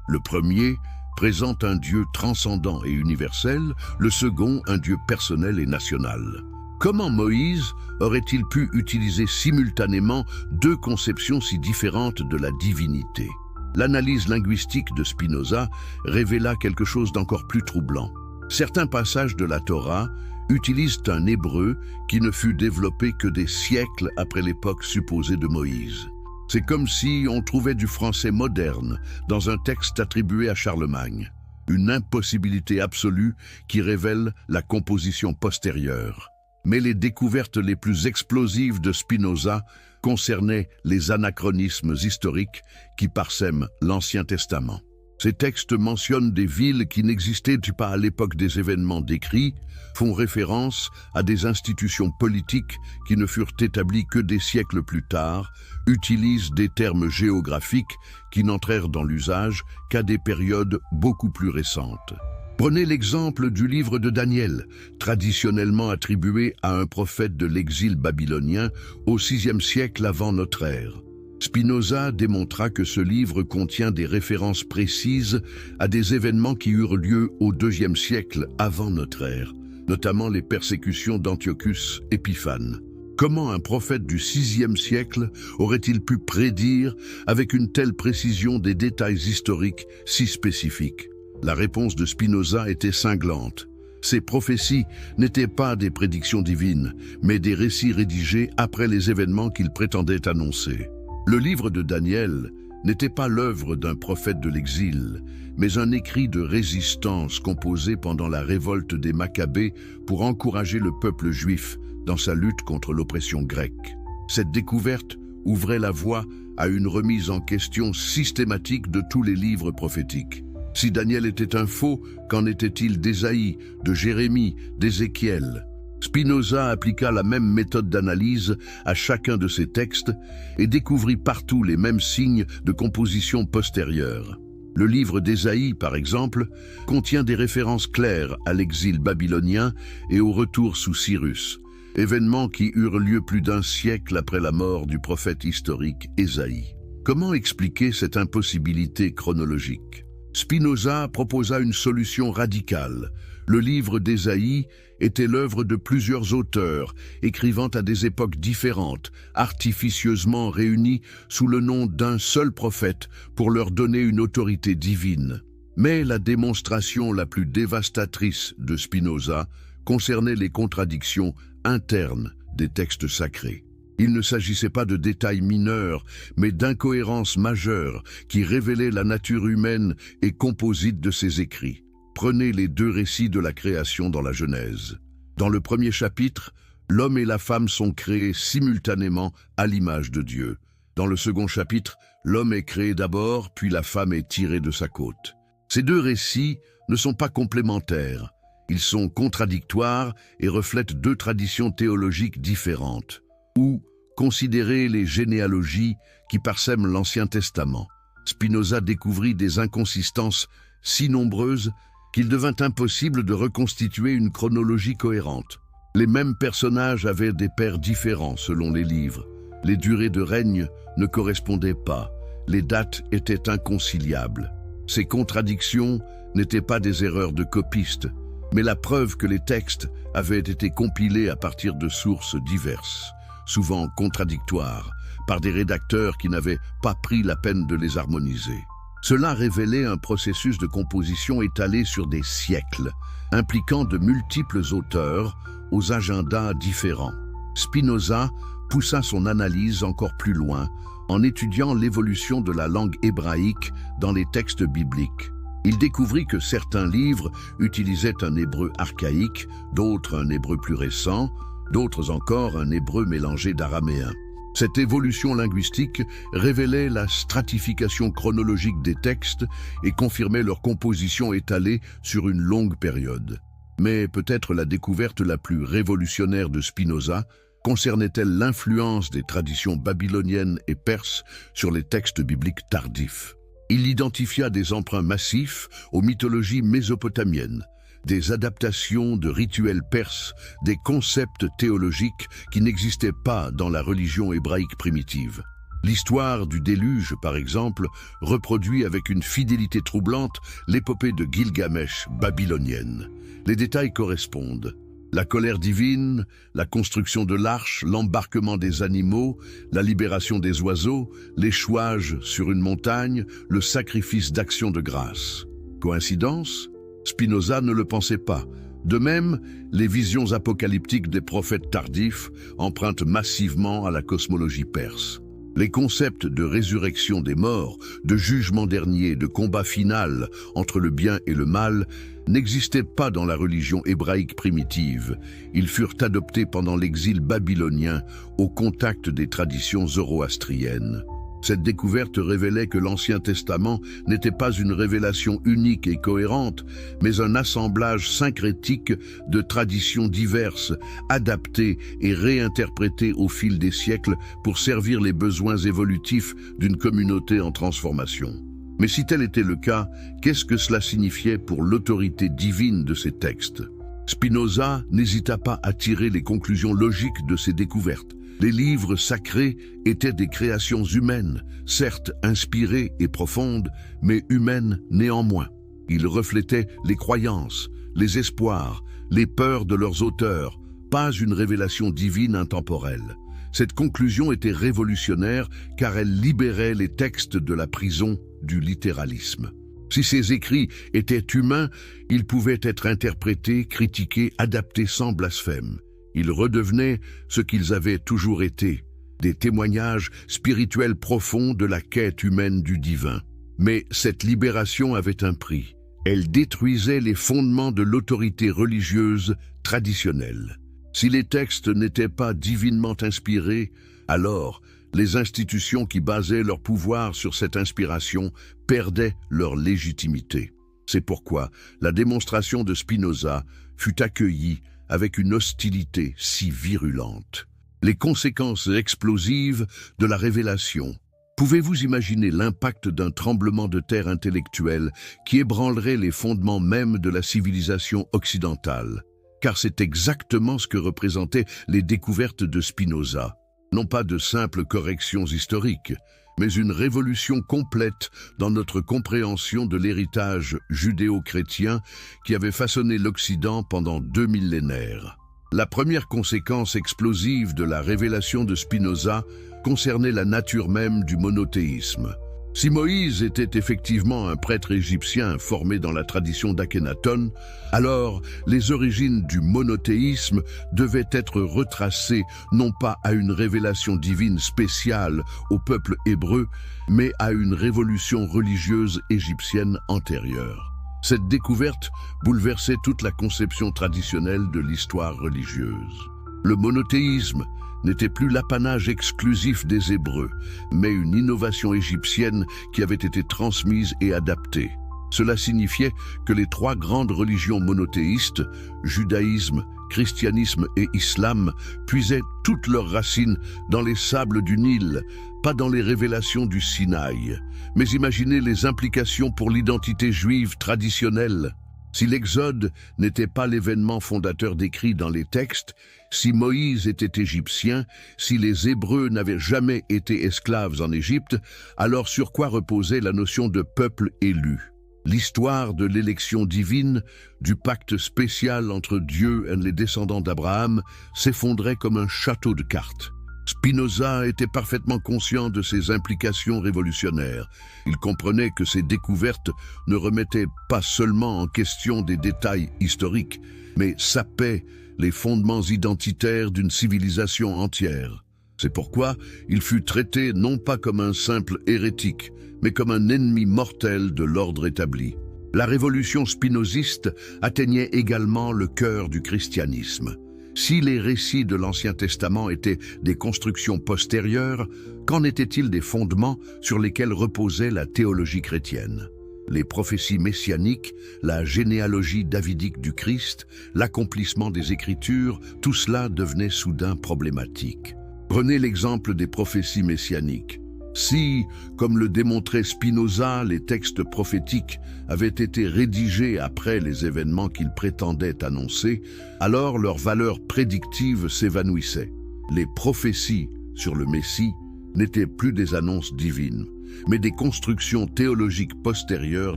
Le premier présente un Dieu transcendant et universel, le second un Dieu personnel et national. Comment Moïse aurait-il pu utiliser simultanément deux conceptions si différentes de la divinité? L'analyse linguistique de Spinoza révéla quelque chose d'encore plus troublant. Certains passages de la Torah utilisent un hébreu qui ne fut développé que des siècles après l'époque supposée de Moïse. C'est comme si on trouvait du français moderne dans un texte attribué à Charlemagne. Une impossibilité absolue qui révèle la composition postérieure. Mais les découvertes les plus explosives de Spinoza concernaient les anachronismes historiques qui parsèment l'Ancien Testament. Ces textes mentionnent des villes qui n'existaient pas à l'époque des événements décrits, font référence à des institutions politiques qui ne furent établies que des siècles plus tard, utilisent des termes géographiques qui n'entrèrent dans l'usage qu'à des périodes beaucoup plus récentes. Prenez l'exemple du livre de Daniel, traditionnellement attribué à un prophète de l'exil babylonien au VIe siècle avant notre ère. Spinoza démontra que ce livre contient des références précises à des événements qui eurent lieu au IIe siècle avant notre ère, notamment les persécutions d'Antiochus Épiphane. Comment un prophète du VIe siècle aurait-il pu prédire avec une telle précision des détails historiques si spécifiques? La réponse de Spinoza était cinglante. Ces prophéties n'étaient pas des prédictions divines, mais des récits rédigés après les événements qu'il prétendait annoncer. Le livre de Daniel n'était pas l'œuvre d'un prophète de l'exil, mais un écrit de résistance composé pendant la révolte des Maccabées pour encourager le peuple juif dans sa lutte contre l'oppression grecque. Cette découverte ouvrait la voie à une remise en question systématique de tous les livres prophétiques. Si Daniel était un faux, qu'en était-il d'Ésaïe, de Jérémie, d'Ézéchiel? Spinoza appliqua la même méthode d'analyse à chacun de ces textes et découvrit partout les mêmes signes de composition postérieure. Le livre d'Ésaïe, par exemple, contient des références claires à l'exil babylonien et au retour sous Cyrus, événements qui eurent lieu plus d'un siècle après la mort du prophète historique Ésaïe. Comment expliquer cette impossibilité chronologique? Spinoza proposa une solution radicale. Le livre d'Ésaïe était l'œuvre de plusieurs auteurs, écrivant à des époques différentes, artificieusement réunis sous le nom d'un seul prophète pour leur donner une autorité divine. Mais la démonstration la plus dévastatrice de Spinoza concernait les contradictions internes des textes sacrés. Il ne s'agissait pas de détails mineurs, mais d'incohérences majeures qui révélaient la nature humaine et composite de ses écrits. Prenez les deux récits de la création dans la Genèse. Dans le premier chapitre, l'homme et la femme sont créés simultanément à l'image de Dieu. Dans le second chapitre, l'homme est créé d'abord, puis la femme est tirée de sa côte. Ces deux récits ne sont pas complémentaires. Ils sont contradictoires et reflètent deux traditions théologiques différentes. Ou considérer les généalogies qui parsèment l'Ancien Testament. Spinoza découvrit des inconsistances si nombreuses qu'il devint impossible de reconstituer une chronologie cohérente. Les mêmes personnages avaient des pères différents selon les livres. Les durées de règne ne correspondaient pas. Les dates étaient inconciliables. Ces contradictions n'étaient pas des erreurs de copistes, mais la preuve que les textes avaient été compilés à partir de sources diverses, souvent contradictoires, par des rédacteurs qui n'avaient pas pris la peine de les harmoniser. Cela révélait un processus de composition étalé sur des siècles, impliquant de multiples auteurs aux agendas différents. Spinoza poussa son analyse encore plus loin en étudiant l'évolution de la langue hébraïque dans les textes bibliques. Il découvrit que certains livres utilisaient un hébreu archaïque, d'autres un hébreu plus récent, d'autres encore un hébreu mélangé d'araméen. Cette évolution linguistique révélait la stratification chronologique des textes et confirmait leur composition étalée sur une longue période. Mais peut-être la découverte la plus révolutionnaire de Spinoza Concernait-elle l'influence des traditions babyloniennes et perses sur les textes bibliques tardifs? Il identifia des emprunts massifs aux mythologies mésopotamiennes, des adaptations de rituels perses, des concepts théologiques qui n'existaient pas dans la religion hébraïque primitive. L'histoire du déluge, par exemple, reproduit avec une fidélité troublante l'épopée de Gilgamesh babylonienne. Les détails correspondent. La colère divine, la construction de l'arche, l'embarquement des animaux, la libération des oiseaux, l'échouage sur une montagne, le sacrifice d'action de grâce. Coïncidence? Spinoza ne le pensait pas. De même, les visions apocalyptiques des prophètes tardifs empruntent massivement à la cosmologie perse. Les concepts de résurrection des morts, de jugement dernier, de combat final entre le bien et le mal n'existaient pas dans la religion hébraïque primitive. Ils furent adoptés pendant l'exil babylonien au contact des traditions zoroastriennes. Cette découverte révélait que l'Ancien Testament n'était pas une révélation unique et cohérente, mais un assemblage syncrétique de traditions diverses, adaptées et réinterprétées au fil des siècles pour servir les besoins évolutifs d'une communauté en transformation. Mais si tel était le cas, qu'est-ce que cela signifiait pour l'autorité divine de ces textes? Spinoza n'hésita pas à tirer les conclusions logiques de ces découvertes. Les livres sacrés étaient des créations humaines, certes inspirées et profondes, mais humaines néanmoins. Ils reflétaient les croyances, les espoirs, les peurs de leurs auteurs, pas une révélation divine intemporelle. Cette conclusion était révolutionnaire car elle libérait les textes de la prison du littéralisme. Si ces écrits étaient humains, ils pouvaient être interprétés, critiqués, adaptés sans blasphème. Ils redevenaient ce qu'ils avaient toujours été, des témoignages spirituels profonds de la quête humaine du divin. Mais cette libération avait un prix. Elle détruisait les fondements de l'autorité religieuse traditionnelle. Si les textes n'étaient pas divinement inspirés, alors les institutions qui basaient leur pouvoir sur cette inspiration perdaient leur légitimité. C'est pourquoi la démonstration de Spinoza fut accueillie avec une hostilité si virulente. Les conséquences explosives de la révélation. Pouvez-vous imaginer l'impact d'un tremblement de terre intellectuel qui ébranlerait les fondements mêmes de la civilisation occidentale? Car c'est exactement ce que représentaient les découvertes de Spinoza. Non pas de simples corrections historiques, mais une révolution complète dans notre compréhension de l'héritage judéo-chrétien qui avait façonné l'Occident pendant 2 millénaires. La première conséquence explosive de la révélation de Spinoza concernait la nature même du monothéisme. Si Moïse était effectivement un prêtre égyptien formé dans la tradition d'Akhénaton, alors les origines du monothéisme devaient être retracées non pas à une révélation divine spéciale au peuple hébreu, mais à une révolution religieuse égyptienne antérieure. Cette découverte bouleversait toute la conception traditionnelle de l'histoire religieuse. Le monothéisme n'était plus l'apanage exclusif des Hébreux, mais une innovation égyptienne qui avait été transmise et adaptée. Cela signifiait que les 3 grandes religions monothéistes, judaïsme, christianisme et islam, puisaient toutes leurs racines dans les sables du Nil, pas dans les révélations du Sinaï. Mais imaginez les implications pour l'identité juive traditionnelle. Si l'Exode n'était pas l'événement fondateur décrit dans les textes, si Moïse était égyptien, si les Hébreux n'avaient jamais été esclaves en Égypte, alors sur quoi reposait la notion de peuple élu? L'histoire de l'élection divine, du pacte spécial entre Dieu et les descendants d'Abraham, s'effondrait comme un château de cartes. Spinoza était parfaitement conscient de ses implications révolutionnaires. Il comprenait que ces découvertes ne remettaient pas seulement en question des détails historiques, mais sapaient les fondements identitaires d'une civilisation entière. C'est pourquoi il fut traité non pas comme un simple hérétique, mais comme un ennemi mortel de l'ordre établi. La révolution spinoziste atteignait également le cœur du christianisme. Si les récits de l'Ancien Testament étaient des constructions postérieures, qu'en était-il des fondements sur lesquels reposait la théologie chrétienne? les prophéties messianiques, la généalogie davidique du Christ, l'accomplissement des Écritures, tout cela devenait soudain problématique. Prenez l'exemple des prophéties messianiques. Si, comme le démontrait Spinoza, les textes prophétiques avaient été rédigés après les événements qu'ils prétendaient annoncer, alors leur valeur prédictive s'évanouissait. Les prophéties sur le Messie n'étaient plus des annonces divines, mais des constructions théologiques postérieures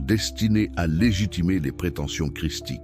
destinées à légitimer les prétentions christiques.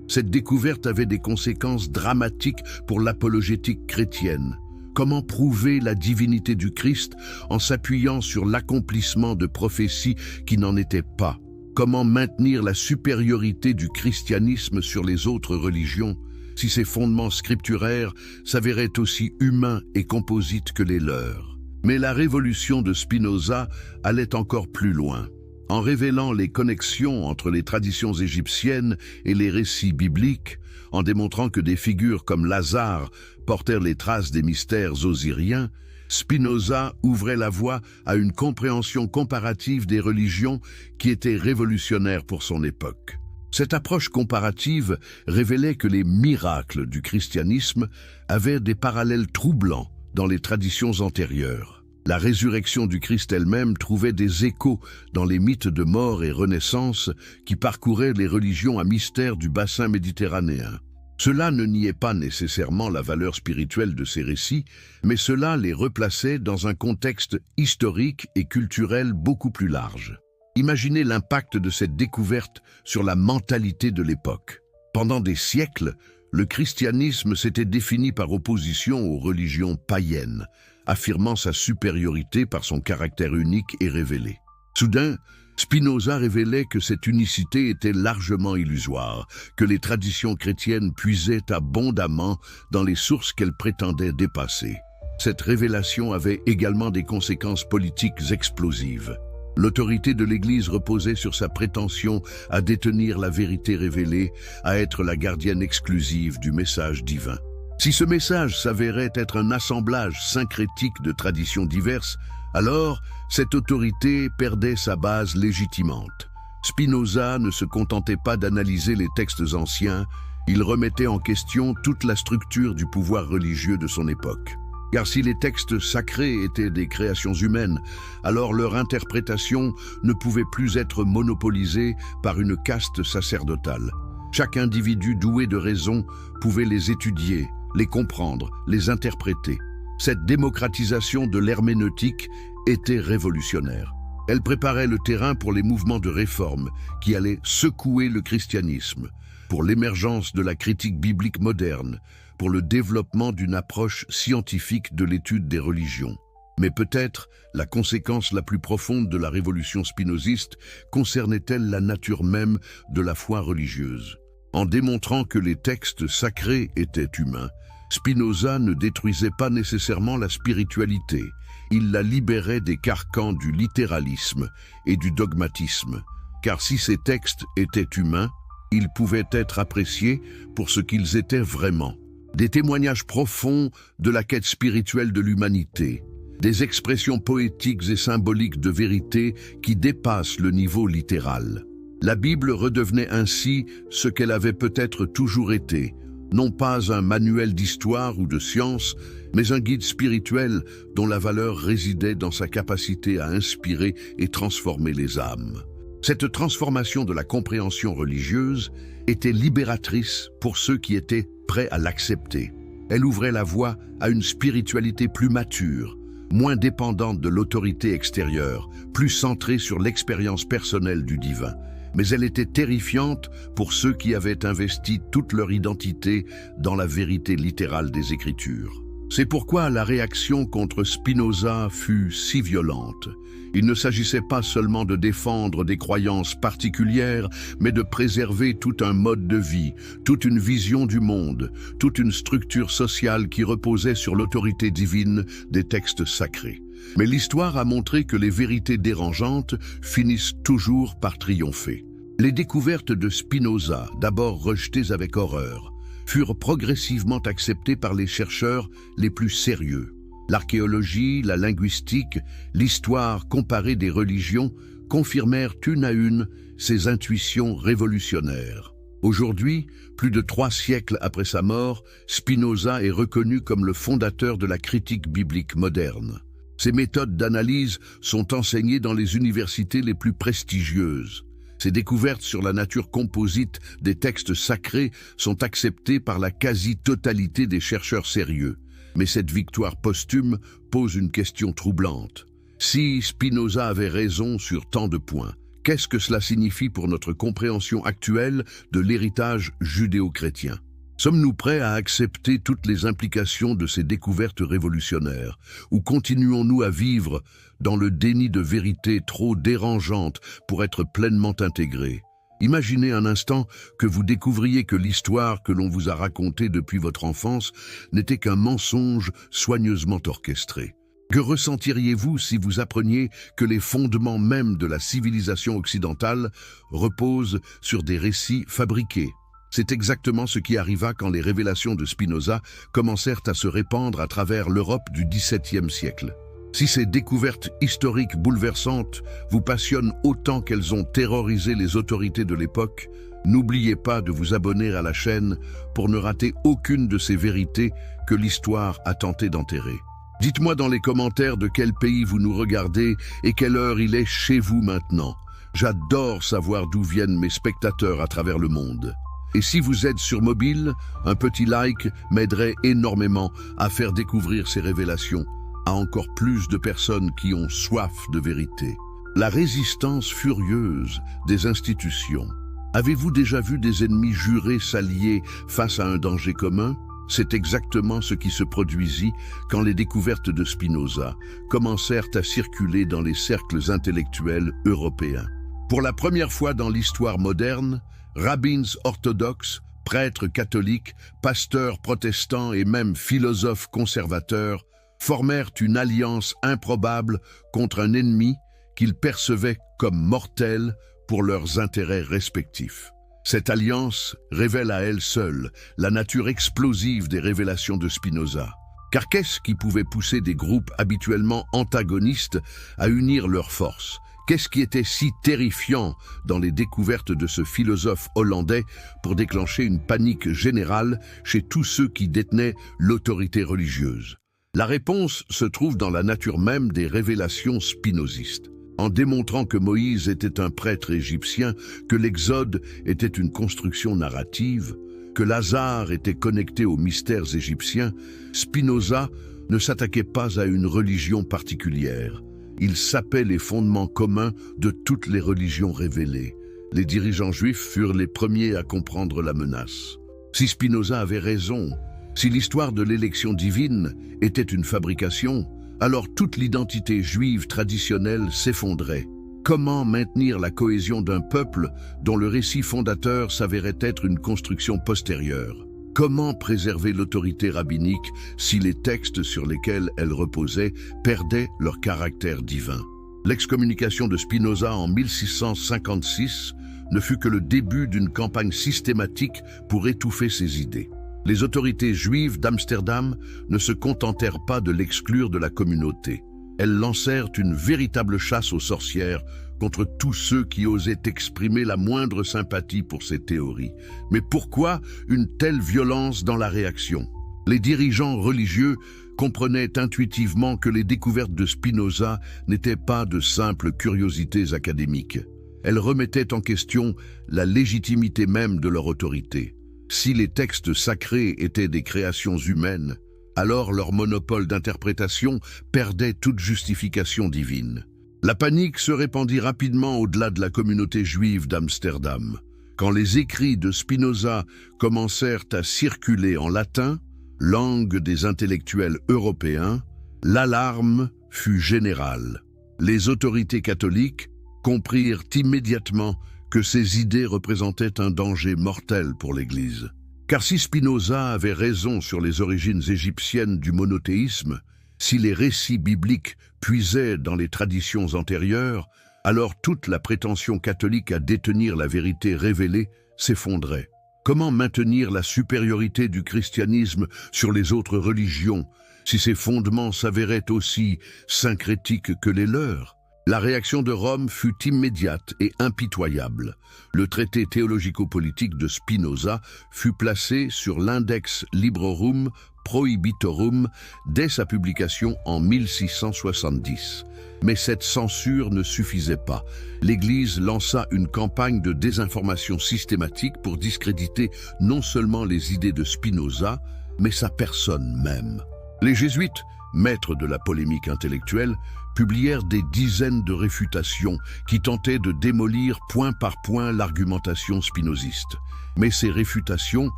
Cette découverte avait des conséquences dramatiques pour l'apologétique chrétienne. Comment prouver la divinité du Christ en s'appuyant sur l'accomplissement de prophéties qui n'en étaient pas? Comment maintenir la supériorité du christianisme sur les autres religions si ses fondements scripturaires s'avéraient aussi humains et composites que les leurs? Mais la révolution de Spinoza allait encore plus loin. En révélant les connexions entre les traditions égyptiennes et les récits bibliques, en démontrant que des figures comme Lazare portèrent les traces des mystères osiriens, Spinoza ouvrait la voie à une compréhension comparative des religions qui était révolutionnaire pour son époque. Cette approche comparative révélait que les miracles du christianisme avaient des parallèles troublants dans les traditions antérieures. La résurrection du Christ elle-même trouvait des échos dans les mythes de mort et renaissance qui parcouraient les religions à mystère du bassin méditerranéen. Cela ne niait pas nécessairement la valeur spirituelle de ces récits, mais cela les replaçait dans un contexte historique et culturel beaucoup plus large. Imaginez l'impact de cette découverte sur la mentalité de l'époque. Pendant des siècles, le christianisme s'était défini par opposition aux religions païennes, affirmant sa supériorité par son caractère unique et révélé. Soudain, Spinoza révélait que cette unicité était largement illusoire, que les traditions chrétiennes puisaient abondamment dans les sources qu'elles prétendaient dépasser. Cette révélation avait également des conséquences politiques explosives. L'autorité de l'Église reposait sur sa prétention à détenir la vérité révélée, à être la gardienne exclusive du message divin. Si ce message s'avérait être un assemblage syncrétique de traditions diverses, alors cette autorité perdait sa base légitimante. Spinoza ne se contentait pas d'analyser les textes anciens, il remettait en question toute la structure du pouvoir religieux de son époque. Car si les textes sacrés étaient des créations humaines, alors leur interprétation ne pouvait plus être monopolisée par une caste sacerdotale. Chaque individu doué de raison pouvait les étudier, les comprendre, les interpréter. Cette démocratisation de l'herméneutique était révolutionnaire. Elle préparait le terrain pour les mouvements de réforme qui allaient secouer le christianisme, pour l'émergence de la critique biblique moderne, pour le développement d'une approche scientifique de l'étude des religions. Mais peut-être la conséquence la plus profonde de la révolution spinoziste concernait-elle la nature même de la foi religieuse. En démontrant que les textes sacrés étaient humains, Spinoza ne détruisait pas nécessairement la spiritualité, il la libérait des carcans du littéralisme et du dogmatisme, car si ces textes étaient humains, ils pouvaient être appréciés pour ce qu'ils étaient vraiment. Des témoignages profonds de la quête spirituelle de l'humanité, des expressions poétiques et symboliques de vérité qui dépassent le niveau littéral. La Bible redevenait ainsi ce qu'elle avait peut-être toujours été, non pas un manuel d'histoire ou de science, mais un guide spirituel dont la valeur résidait dans sa capacité à inspirer et transformer les âmes. Cette transformation de la compréhension religieuse était libératrice pour ceux qui étaient prêts à l'accepter. Elle ouvrait la voie à une spiritualité plus mature, moins dépendante de l'autorité extérieure, plus centrée sur l'expérience personnelle du divin. Mais elle était terrifiante pour ceux qui avaient investi toute leur identité dans la vérité littérale des Écritures. C'est pourquoi la réaction contre Spinoza fut si violente. Il ne s'agissait pas seulement de défendre des croyances particulières, mais de préserver tout un mode de vie, toute une vision du monde, toute une structure sociale qui reposait sur l'autorité divine des textes sacrés. Mais l'histoire a montré que les vérités dérangeantes finissent toujours par triompher. Les découvertes de Spinoza, d'abord rejetées avec horreur, furent progressivement acceptées par les chercheurs les plus sérieux. L'archéologie, la linguistique, l'histoire comparée des religions, confirmèrent une à une ses intuitions révolutionnaires. Aujourd'hui, plus de 3 siècles après sa mort, Spinoza est reconnu comme le fondateur de la critique biblique moderne. Ses méthodes d'analyse sont enseignées dans les universités les plus prestigieuses. Ses découvertes sur la nature composite des textes sacrés sont acceptées par la quasi-totalité des chercheurs sérieux. Mais cette victoire posthume pose une question troublante. Si Spinoza avait raison sur tant de points, qu'est-ce que cela signifie pour notre compréhension actuelle de l'héritage judéo-chrétien? Sommes-nous prêts à accepter toutes les implications de ces découvertes révolutionnaires, ou continuons-nous à vivre dans le déni de vérité trop dérangeante pour être pleinement intégrés? Imaginez un instant que vous découvriez que l'histoire que l'on vous a racontée depuis votre enfance n'était qu'un mensonge soigneusement orchestré. Que ressentiriez-vous si vous appreniez que les fondements même de la civilisation occidentale reposent sur des récits fabriqués? C'est exactement ce qui arriva quand les révélations de Spinoza commencèrent à se répandre à travers l'Europe du XVIIe siècle. Si ces découvertes historiques bouleversantes vous passionnent autant qu'elles ont terrorisé les autorités de l'époque, n'oubliez pas de vous abonner à la chaîne pour ne rater aucune de ces vérités que l'histoire a tenté d'enterrer. Dites-moi dans les commentaires de quel pays vous nous regardez et quelle heure il est chez vous maintenant. J'adore savoir d'où viennent mes spectateurs à travers le monde. Et si vous êtes sur mobile, un petit like m'aiderait énormément à faire découvrir ces révélations à encore plus de personnes qui ont soif de vérité. La résistance furieuse des institutions. Avez-vous déjà vu des ennemis jurés s'allier face à un danger commun? C'est exactement ce qui se produisit quand les découvertes de Spinoza commencèrent à circuler dans les cercles intellectuels européens. Pour la première fois dans l'histoire moderne, rabbins orthodoxes, prêtres catholiques, pasteurs protestants et même philosophes conservateurs formèrent une alliance improbable contre un ennemi qu'ils percevaient comme mortel pour leurs intérêts respectifs. Cette alliance révèle à elle seule la nature explosive des révélations de Spinoza. Car qu'est-ce qui pouvait pousser des groupes habituellement antagonistes à unir leurs forces? Qu'est-ce qui était si terrifiant dans les découvertes de ce philosophe hollandais pour déclencher une panique générale chez tous ceux qui détenaient l'autorité religieuse? La réponse se trouve dans la nature même des révélations spinozistes. En démontrant que Moïse était un prêtre égyptien, que l'Exode était une construction narrative, que Lazare était connecté aux mystères égyptiens, Spinoza ne s'attaquait pas à une religion particulière. Il sapait les fondements communs de toutes les religions révélées. Les dirigeants juifs furent les premiers à comprendre la menace. Si Spinoza avait raison, si l'histoire de l'élection divine était une fabrication, alors toute l'identité juive traditionnelle s'effondrait. Comment maintenir la cohésion d'un peuple dont le récit fondateur s'avérait être une construction postérieure? Comment préserver l'autorité rabbinique si les textes sur lesquels elle reposait perdaient leur caractère divin? L'excommunication de Spinoza en 1656 ne fut que le début d'une campagne systématique pour étouffer ses idées. Les autorités juives d'Amsterdam ne se contentèrent pas de l'exclure de la communauté. Elles lancèrent une véritable chasse aux sorcières contre tous ceux qui osaient exprimer la moindre sympathie pour ces théories. Mais pourquoi une telle violence dans la réaction? Les dirigeants religieux comprenaient intuitivement que les découvertes de Spinoza n'étaient pas de simples curiosités académiques. Elles remettaient en question la légitimité même de leur autorité. Si les textes sacrés étaient des créations humaines, alors leur monopole d'interprétation perdait toute justification divine. La panique se répandit rapidement au-delà de la communauté juive d'Amsterdam. Quand les écrits de Spinoza commencèrent à circuler en latin, langue des intellectuels européens, l'alarme fut générale. Les autorités catholiques comprirent immédiatement que ces idées représentaient un danger mortel pour l'Église. Car si Spinoza avait raison sur les origines égyptiennes du monothéisme, si les récits bibliques puisaient dans les traditions antérieures, alors toute la prétention catholique à détenir la vérité révélée s'effondrait. Comment maintenir la supériorité du christianisme sur les autres religions si ses fondements s'avéraient aussi syncrétiques que les leurs? La réaction de Rome fut immédiate et impitoyable. Le traité théologico-politique de Spinoza fut placé sur l'Index Librorum Prohibitorum dès sa publication en 1670. Mais cette censure ne suffisait pas. l'Église lança une campagne de désinformation systématique pour discréditer non seulement les idées de Spinoza, mais sa personne même. Les jésuites, maîtres de la polémique intellectuelle, publièrent des dizaines de réfutations qui tentaient de démolir point par point l'argumentation spinoziste. Mais ces réfutations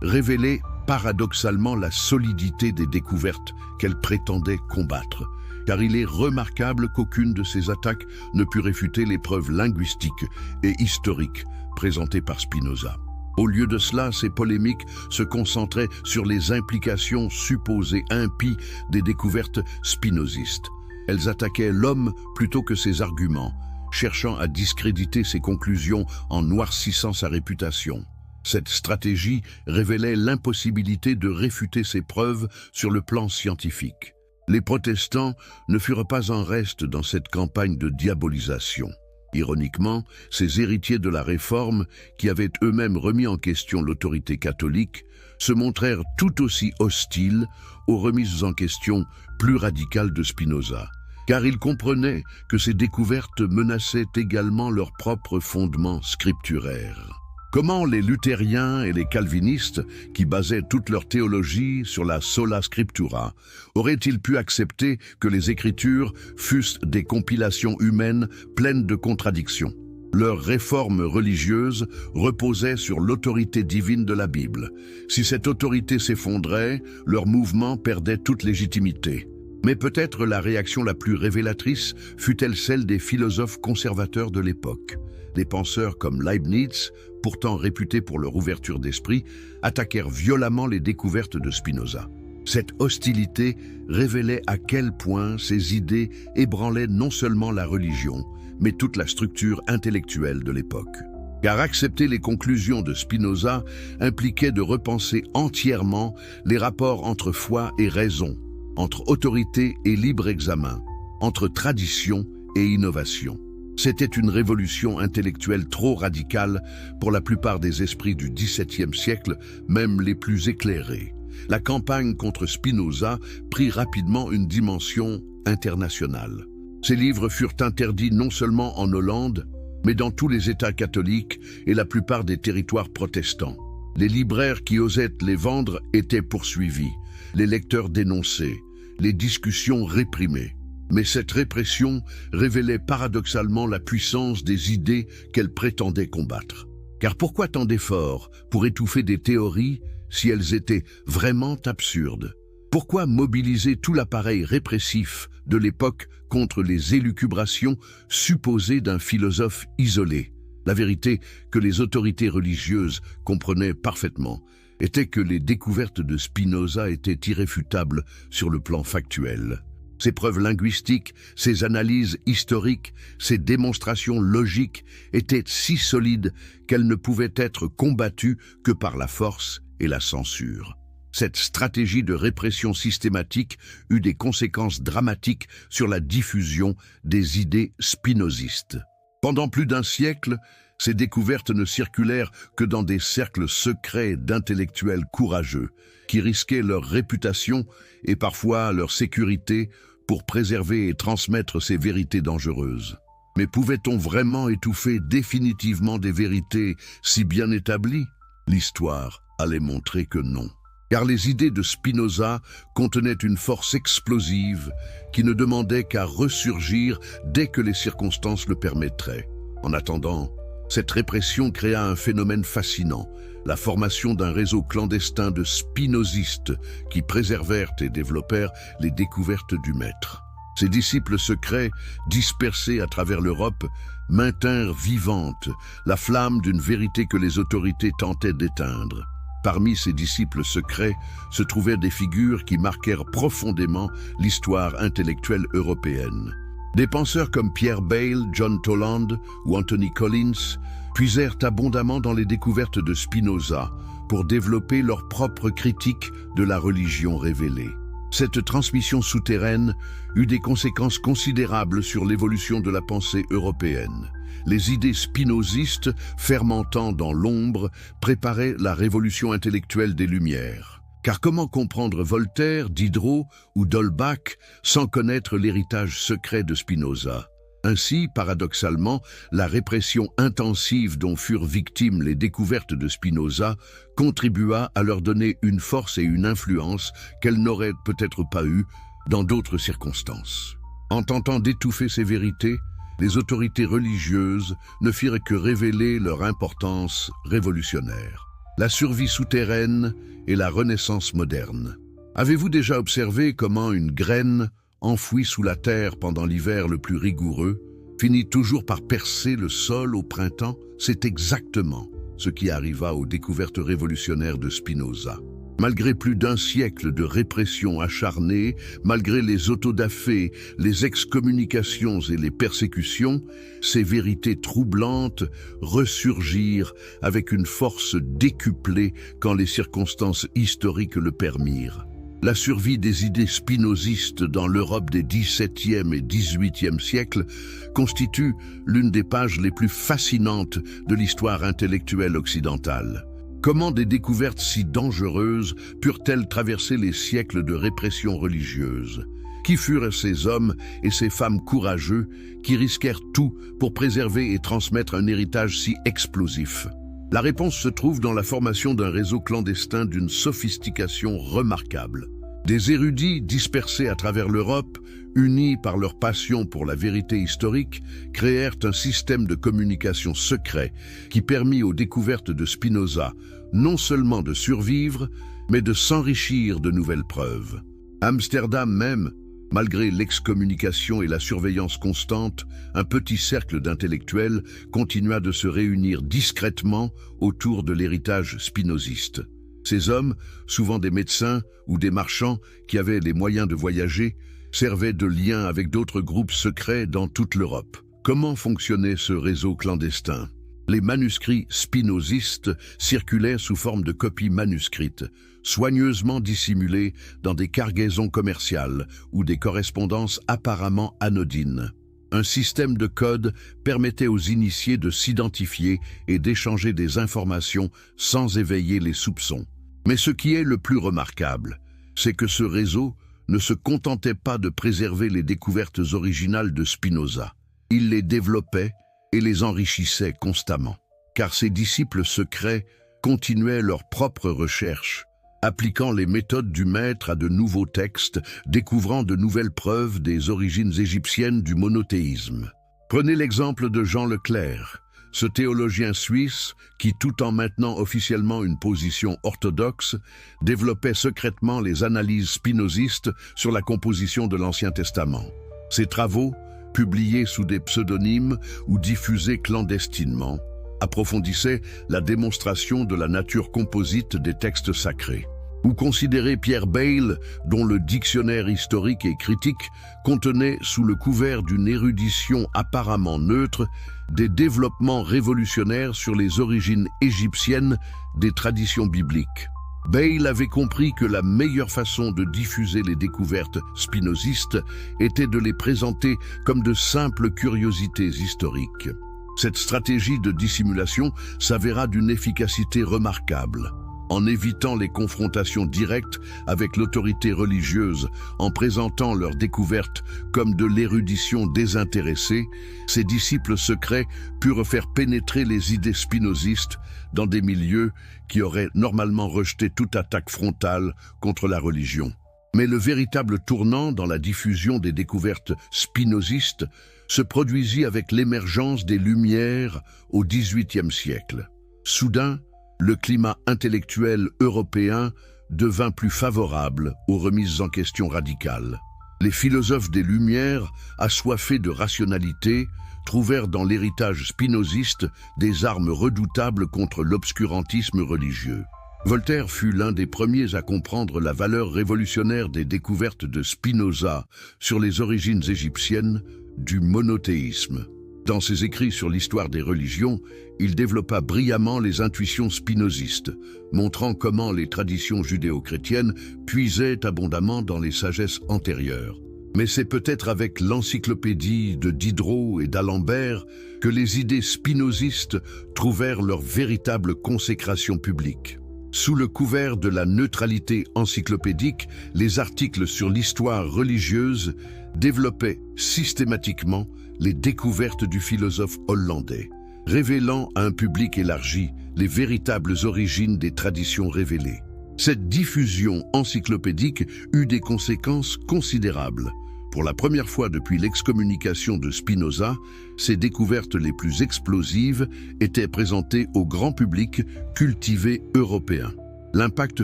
révélaient paradoxalement la solidité des découvertes qu'elles prétendaient combattre. Car il est remarquable qu'aucune de ces attaques ne put réfuter les preuves linguistiques et historiques présentées par Spinoza. Au lieu de cela, ces polémiques se concentraient sur les implications supposées impies des découvertes spinozistes. Elles attaquaient l'homme plutôt que ses arguments, cherchant à discréditer ses conclusions en noircissant sa réputation. Cette stratégie révélait l'impossibilité de réfuter ces preuves sur le plan scientifique. Les protestants ne furent pas en reste dans cette campagne de diabolisation. Ironiquement, ces héritiers de la Réforme, qui avaient eux-mêmes remis en question l'autorité catholique, se montrèrent tout aussi hostiles aux remises en question plus radicales de Spinoza, car ils comprenaient que ces découvertes menaçaient également leurs propres fondements scripturaires. Comment les luthériens et les calvinistes, qui basaient toute leur théologie sur la sola scriptura, auraient-ils pu accepter que les Écritures fussent des compilations humaines pleines de contradictions? Leur réforme religieuse reposait sur l'autorité divine de la Bible. Si cette autorité s'effondrait, leur mouvement perdait toute légitimité. Mais peut-être la réaction la plus révélatrice fut-elle celle des philosophes conservateurs de l'époque. Des penseurs comme Leibniz, pourtant réputés pour leur ouverture d'esprit, attaquèrent violemment les découvertes de Spinoza. Cette hostilité révélait à quel point ces idées ébranlaient non seulement la religion, mais toute la structure intellectuelle de l'époque. Car accepter les conclusions de Spinoza impliquait de repenser entièrement les rapports entre foi et raison, entre autorité et libre examen, entre tradition et innovation. C'était une révolution intellectuelle trop radicale pour la plupart des esprits du XVIIe siècle, même les plus éclairés. La campagne contre Spinoza prit rapidement une dimension internationale. Ses livres furent interdits non seulement en Hollande, mais dans tous les États catholiques et la plupart des territoires protestants. Les libraires qui osaient les vendre étaient poursuivis, les lecteurs dénoncés, les discussions réprimées. Mais cette répression révélait paradoxalement la puissance des idées qu'elle prétendait combattre. Car pourquoi tant d'efforts pour étouffer des théories si elles étaient vraiment absurdes? Pourquoi mobiliser tout l'appareil répressif de l'époque contre les élucubrations supposées d'un philosophe isolé? La vérité que les autorités religieuses comprenaient parfaitement était que les découvertes de Spinoza étaient irréfutables sur le plan factuel. Ses preuves linguistiques, ses analyses historiques, ses démonstrations logiques étaient si solides qu'elles ne pouvaient être combattues que par la force et la censure. Cette stratégie de répression systématique eut des conséquences dramatiques sur la diffusion des idées spinozistes. Pendant plus d'un siècle, ces découvertes ne circulèrent que dans des cercles secrets d'intellectuels courageux, qui risquaient leur réputation et parfois leur sécurité pour préserver et transmettre ces vérités dangereuses. Mais pouvait-on vraiment étouffer définitivement des vérités si bien établies? L'histoire allait montrer que non. Car les idées de Spinoza contenaient une force explosive qui ne demandait qu'à ressurgir dès que les circonstances le permettraient. En attendant, cette répression créa un phénomène fascinant, la formation d'un réseau clandestin de spinozistes qui préservèrent et développèrent les découvertes du maître. Ces disciples secrets, dispersés à travers l'Europe, maintinrent vivante la flamme d'une vérité que les autorités tentaient d'éteindre. Parmi ces disciples secrets se trouvaient des figures qui marquèrent profondément l'histoire intellectuelle européenne. Des penseurs comme Pierre Bayle, John Toland ou Anthony Collins puisèrent abondamment dans les découvertes de Spinoza pour développer leur propre critique de la religion révélée. Cette transmission souterraine eut des conséquences considérables sur l'évolution de la pensée européenne. Les idées spinozistes, fermentant dans l'ombre, préparaient la révolution intellectuelle des Lumières. Car comment comprendre Voltaire, Diderot ou d'Holbach sans connaître l'héritage secret de Spinoza? Ainsi, paradoxalement, la répression intensive dont furent victimes les découvertes de Spinoza contribua à leur donner une force et une influence qu'elles n'auraient peut-être pas eues dans d'autres circonstances. En tentant d'étouffer ces vérités, les autorités religieuses ne firent que révéler leur importance révolutionnaire. La survie souterraine et la Renaissance moderne. Avez-vous déjà observé comment une graine enfouie sous la terre pendant l'hiver le plus rigoureux, finit toujours par percer le sol au printemps? C'est exactement ce qui arriva aux découvertes révolutionnaires de Spinoza. Malgré plus d'un siècle de répression acharnée, malgré les autodafés, les excommunications et les persécutions, ces vérités troublantes ressurgirent avec une force décuplée quand les circonstances historiques le permirent. La survie des idées spinozistes dans l'Europe des XVIIe et XVIIIe siècles constitue l'une des pages les plus fascinantes de l'histoire intellectuelle occidentale. Comment des découvertes si dangereuses purent-elles traverser les siècles de répression religieuse? Qui furent ces hommes et ces femmes courageux qui risquèrent tout pour préserver et transmettre un héritage si explosif? La réponse se trouve dans la formation d'un réseau clandestin d'une sophistication remarquable. Des érudits dispersés à travers l'Europe, unis par leur passion pour la vérité historique, créèrent un système de communication secret qui permit aux découvertes de Spinoza non seulement de survivre, mais de s'enrichir de nouvelles preuves. Amsterdam même, malgré l'excommunication et la surveillance constante, un petit cercle d'intellectuels continua de se réunir discrètement autour de l'héritage spinoziste. Ces hommes, souvent des médecins ou des marchands qui avaient les moyens de voyager, servaient de lien avec d'autres groupes secrets dans toute l'Europe. Comment fonctionnait ce réseau clandestin? Les manuscrits spinozistes circulaient sous forme de copies manuscrites, soigneusement dissimulées dans des cargaisons commerciales ou des correspondances apparemment anodines. Un système de code permettait aux initiés de s'identifier et d'échanger des informations sans éveiller les soupçons. Mais ce qui est le plus remarquable, c'est que ce réseau ne se contentait pas de préserver les découvertes originales de Spinoza. Il les développait et les enrichissait constamment, car ses disciples secrets continuaient leurs propres recherches, appliquant les méthodes du maître à de nouveaux textes, découvrant de nouvelles preuves des origines égyptiennes du monothéisme. Prenez l'exemple de Jean Leclerc, ce théologien suisse qui, tout en maintenant officiellement une position orthodoxe, développait secrètement les analyses spinozistes sur la composition de l'Ancien Testament. Ses travaux, publiés sous des pseudonymes ou diffusés clandestinement, approfondissaient la démonstration de la nature composite des textes sacrés. Ou considérez Pierre Bayle, dont le dictionnaire historique et critique contenait, sous le couvert d'une érudition apparemment neutre, des développements révolutionnaires sur les origines égyptiennes des traditions bibliques. Bayle avait compris que la meilleure façon de diffuser les découvertes spinozistes était de les présenter comme de simples curiosités historiques. Cette stratégie de dissimulation s'avéra d'une efficacité remarquable. En évitant les confrontations directes avec l'autorité religieuse, en présentant leurs découvertes comme de l'érudition désintéressée, ces disciples secrets purent faire pénétrer les idées spinozistes dans des milieux qui auraient normalement rejeté toute attaque frontale contre la religion. Mais le véritable tournant dans la diffusion des découvertes spinozistes se produisit avec l'émergence des Lumières au XVIIIe siècle. Soudain, le climat intellectuel européen devint plus favorable aux remises en question radicales. Les philosophes des Lumières, assoiffés de rationalité, trouvèrent dans l'héritage spinoziste des armes redoutables contre l'obscurantisme religieux. Voltaire fut l'un des premiers à comprendre la valeur révolutionnaire des découvertes de Spinoza sur les origines égyptiennes du monothéisme. Dans ses écrits sur l'histoire des religions, il développa brillamment les intuitions spinozistes, montrant comment les traditions judéo-chrétiennes puisaient abondamment dans les sagesses antérieures. Mais c'est peut-être avec l'encyclopédie de Diderot et d'Alembert que les idées spinozistes trouvèrent leur véritable consécration publique. Sous le couvert de la neutralité encyclopédique, les articles sur l'histoire religieuse développaient systématiquement les découvertes du philosophe hollandais, révélant à un public élargi les véritables origines des traditions révélées. Cette diffusion encyclopédique eut des conséquences considérables. Pour la première fois depuis l'excommunication de Spinoza, ces découvertes les plus explosives étaient présentées au grand public cultivé européen. L'impact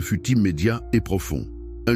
fut immédiat et profond.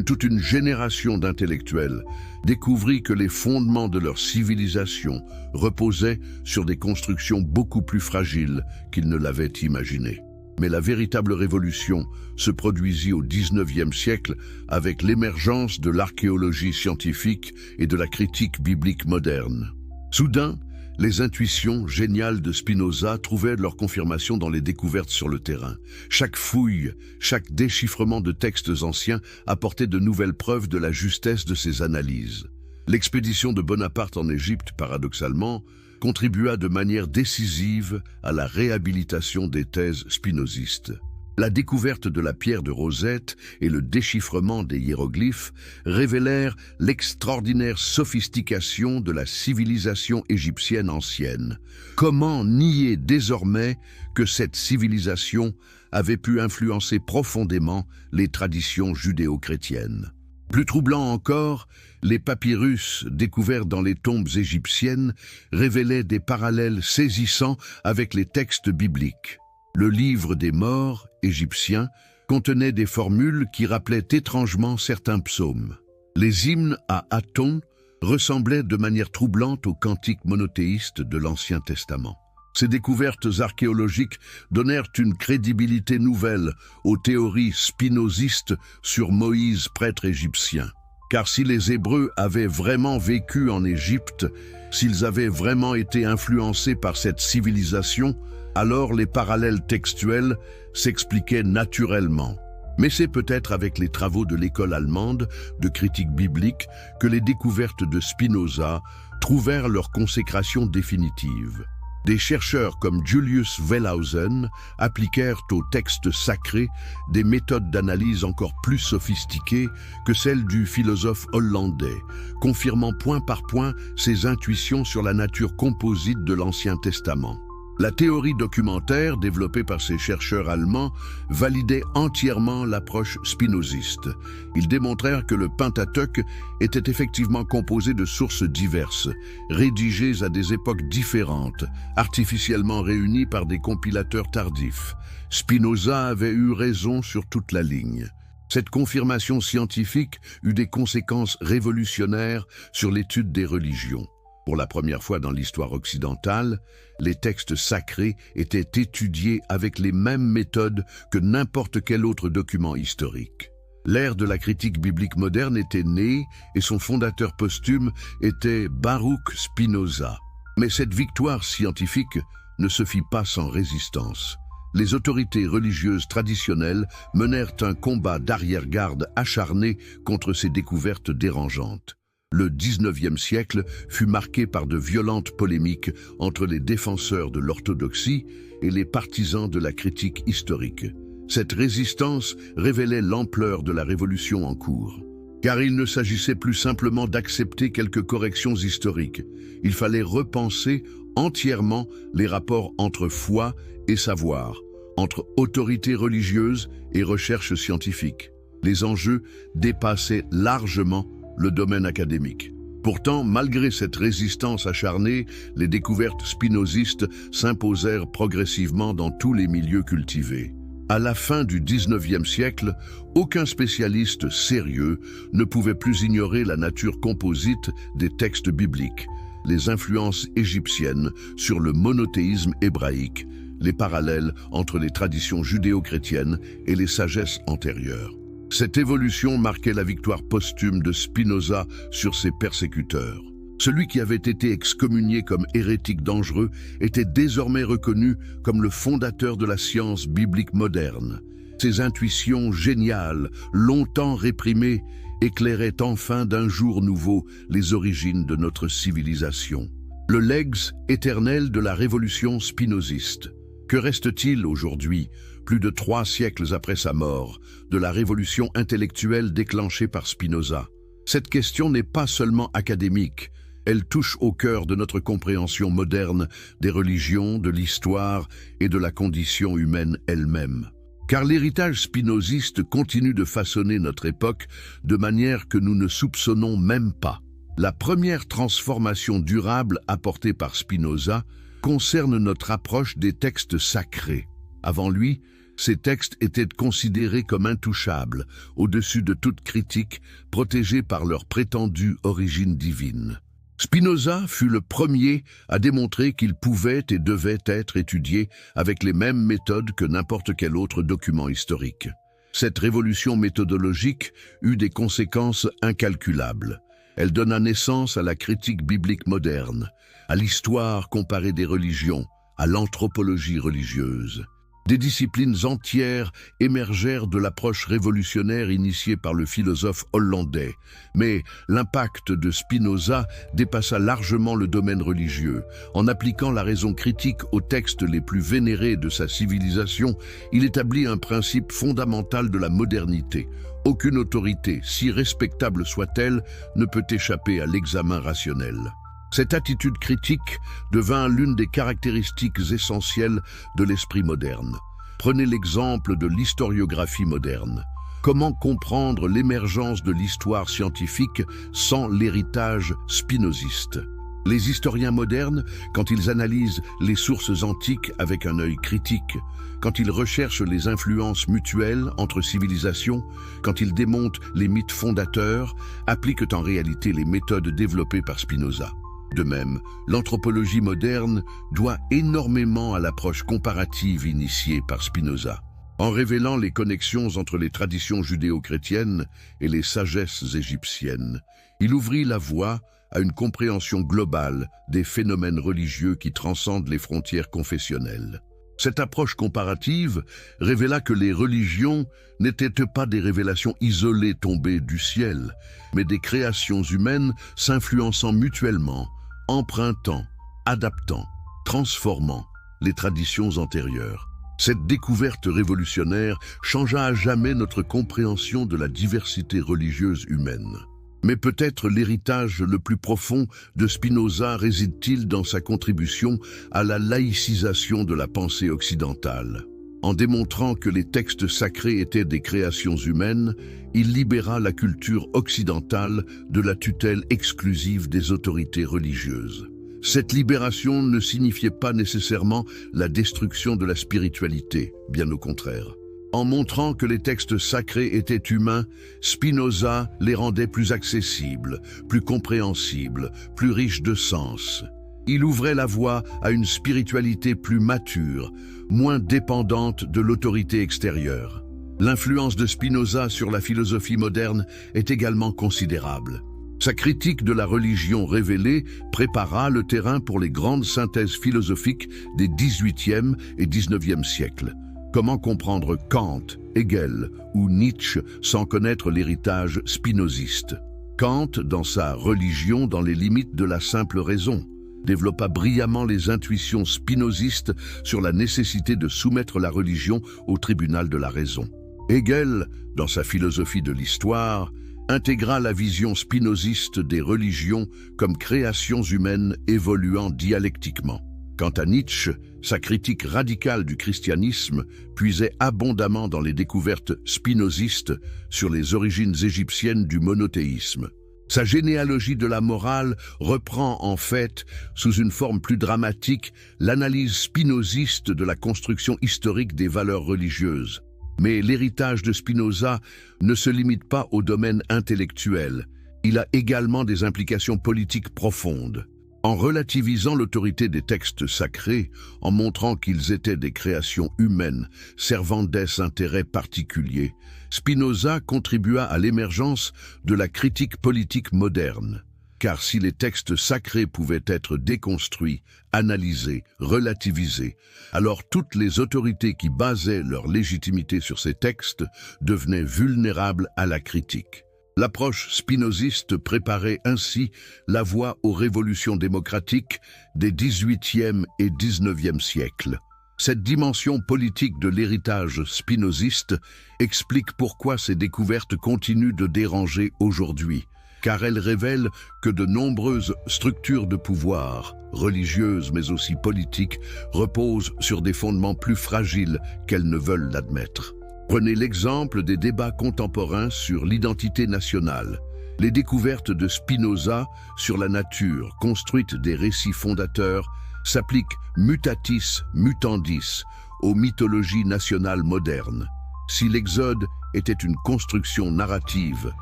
Toute une génération d'intellectuels découvrit que les fondements de leur civilisation reposaient sur des constructions beaucoup plus fragiles qu'ils ne l'avaient imaginé. Mais la véritable révolution se produisit au XIXe siècle avec l'émergence de l'archéologie scientifique et de la critique biblique moderne. Soudain, les intuitions géniales de Spinoza trouvaient leur confirmation dans les découvertes sur le terrain. Chaque fouille, chaque déchiffrement de textes anciens apportait de nouvelles preuves de la justesse de ses analyses. L'expédition de Bonaparte en Égypte, paradoxalement, contribua de manière décisive à la réhabilitation des thèses spinozistes. La découverte de la pierre de Rosette et le déchiffrement des hiéroglyphes révélèrent l'extraordinaire sophistication de la civilisation égyptienne ancienne. Comment nier désormais que cette civilisation avait pu influencer profondément les traditions judéo-chrétiennes? Plus troublant encore, les papyrus découverts dans les tombes égyptiennes révélaient des parallèles saisissants avec les textes bibliques. Le livre des morts égyptien contenait des formules qui rappelaient étrangement certains psaumes. Les hymnes à Aton ressemblaient de manière troublante aux cantiques monothéistes de l'Ancien Testament. Ces découvertes archéologiques donnèrent une crédibilité nouvelle aux théories spinozistes sur Moïse, prêtre égyptien. Car si les Hébreux avaient vraiment vécu en Égypte, s'ils avaient vraiment été influencés par cette civilisation, alors les parallèles textuels s'expliquaient naturellement. Mais c'est peut-être avec les travaux de l'école allemande de critique biblique que les découvertes de Spinoza trouvèrent leur consécration définitive. Des chercheurs comme Julius Wellhausen appliquèrent aux textes sacrés des méthodes d'analyse encore plus sophistiquées que celles du philosophe hollandais, confirmant point par point ses intuitions sur la nature composite de l'Ancien Testament. La théorie documentaire développée par ces chercheurs allemands validait entièrement l'approche spinoziste. Ils démontrèrent que le Pentateuque était effectivement composé de sources diverses, rédigées à des époques différentes, artificiellement réunies par des compilateurs tardifs. Spinoza avait eu raison sur toute la ligne. Cette confirmation scientifique eut des conséquences révolutionnaires sur l'étude des religions. Pour la première fois dans l'histoire occidentale, les textes sacrés étaient étudiés avec les mêmes méthodes que n'importe quel autre document historique. L'ère de la critique biblique moderne était née et son fondateur posthume était Baruch Spinoza. Mais cette victoire scientifique ne se fit pas sans résistance. Les autorités religieuses traditionnelles menèrent un combat d'arrière-garde acharné contre ces découvertes dérangeantes. Le XIXe siècle fut marqué par de violentes polémiques entre les défenseurs de l'orthodoxie et les partisans de la critique historique. Cette résistance révélait l'ampleur de la révolution en cours. Car il ne s'agissait plus simplement d'accepter quelques corrections historiques. Il fallait repenser entièrement les rapports entre foi et savoir, entre autorité religieuse et recherche scientifique. Les enjeux dépassaient largement le domaine académique. Pourtant, malgré cette résistance acharnée, les découvertes spinozistes s'imposèrent progressivement dans tous les milieux cultivés. À la fin du XIXe siècle, aucun spécialiste sérieux ne pouvait plus ignorer la nature composite des textes bibliques, les influences égyptiennes sur le monothéisme hébraïque, les parallèles entre les traditions judéo-chrétiennes et les sagesses antérieures. Cette évolution marquait la victoire posthume de Spinoza sur ses persécuteurs. Celui qui avait été excommunié comme hérétique dangereux était désormais reconnu comme le fondateur de la science biblique moderne. Ses intuitions géniales, longtemps réprimées, éclairaient enfin d'un jour nouveau les origines de notre civilisation. Le legs éternel de la révolution spinoziste. Que reste-t-il aujourd'hui, plus de 3 siècles après sa mort, de la révolution intellectuelle déclenchée par Spinoza? Cette question n'est pas seulement académique, elle touche au cœur de notre compréhension moderne des religions, de l'histoire et de la condition humaine elle-même. Car l'héritage spinoziste continue de façonner notre époque de manière que nous ne soupçonnons même pas. La première transformation durable apportée par Spinoza concerne notre approche des textes sacrés. Avant lui, ces textes étaient considérés comme intouchables, au-dessus de toute critique, protégés par leur prétendue origine divine. Spinoza fut le premier à démontrer qu'ils pouvaient et devaient être étudiés avec les mêmes méthodes que n'importe quel autre document historique. Cette révolution méthodologique eut des conséquences incalculables. Elle donna naissance à la critique biblique moderne, à l'histoire comparée des religions, à l'anthropologie religieuse. Des disciplines entières émergèrent de l'approche révolutionnaire initiée par le philosophe hollandais, mais l'impact de Spinoza dépassa largement le domaine religieux. En appliquant la raison critique aux textes les plus vénérés de sa civilisation, il établit un principe fondamental de la modernité. Aucune autorité, si respectable soit-elle, ne peut échapper à l'examen rationnel. Cette attitude critique devint l'une des caractéristiques essentielles de l'esprit moderne. Prenez l'exemple de l'historiographie moderne. Comment comprendre l'émergence de l'histoire scientifique sans l'héritage spinoziste? Les historiens modernes, quand ils analysent les sources antiques avec un œil critique, quand ils recherchent les influences mutuelles entre civilisations, quand ils démontent les mythes fondateurs, appliquent en réalité les méthodes développées par Spinoza. De même, l'anthropologie moderne doit énormément à l'approche comparative initiée par Spinoza. En révélant les connexions entre les traditions judéo-chrétiennes et les sagesses égyptiennes, il ouvrit la voie à une compréhension globale des phénomènes religieux qui transcendent les frontières confessionnelles. Cette approche comparative révéla que les religions n'étaient pas des révélations isolées tombées du ciel, mais des créations humaines s'influençant mutuellement, empruntant, adaptant, transformant les traditions antérieures. Cette découverte révolutionnaire changea à jamais notre compréhension de la diversité religieuse humaine. Mais peut-être l'héritage le plus profond de Spinoza réside-t-il dans sa contribution à la laïcisation de la pensée occidentale. En démontrant que les textes sacrés étaient des créations humaines, il libéra la culture occidentale de la tutelle exclusive des autorités religieuses. Cette libération ne signifiait pas nécessairement la destruction de la spiritualité, bien au contraire. En montrant que les textes sacrés étaient humains, Spinoza les rendait plus accessibles, plus compréhensibles, plus riches de sens. Il ouvrait la voie à une spiritualité plus mature, moins dépendante de l'autorité extérieure. L'influence de Spinoza sur la philosophie moderne est également considérable. Sa critique de la religion révélée prépara le terrain pour les grandes synthèses philosophiques des XVIIIe et XIXe siècles. Comment comprendre Kant, Hegel ou Nietzsche sans connaître l'héritage spinoziste? Kant, dans sa Religion dans les limites de la simple raison, développa brillamment les intuitions spinozistes sur la nécessité de soumettre la religion au tribunal de la raison. Hegel, dans sa Philosophie de l'histoire, intégra la vision spinoziste des religions comme créations humaines évoluant dialectiquement. Quant à Nietzsche, sa critique radicale du christianisme puisait abondamment dans les découvertes spinozistes sur les origines égyptiennes du monothéisme. Sa généalogie de la morale reprend en fait, sous une forme plus dramatique, l'analyse spinoziste de la construction historique des valeurs religieuses. Mais l'héritage de Spinoza ne se limite pas au domaine intellectuel. Il a également des implications politiques profondes. En relativisant l'autorité des textes sacrés, en montrant qu'ils étaient des créations humaines servant des intérêts particuliers, Spinoza contribua à l'émergence de la critique politique moderne. Car si les textes sacrés pouvaient être déconstruits, analysés, relativisés, alors toutes les autorités qui basaient leur légitimité sur ces textes devenaient vulnérables à la critique. L'approche spinoziste préparait ainsi la voie aux révolutions démocratiques des XVIIIe et XIXe siècles. Cette dimension politique de l'héritage spinoziste explique pourquoi ces découvertes continuent de déranger aujourd'hui, car elles révèlent que de nombreuses structures de pouvoir, religieuses mais aussi politiques, reposent sur des fondements plus fragiles qu'elles ne veulent l'admettre. Prenez l'exemple des débats contemporains sur l'identité nationale. Les découvertes de Spinoza sur la nature, construite des récits fondateurs, s'appliquent mutatis mutandis aux mythologies nationales modernes. Si l'Exode était une construction narrative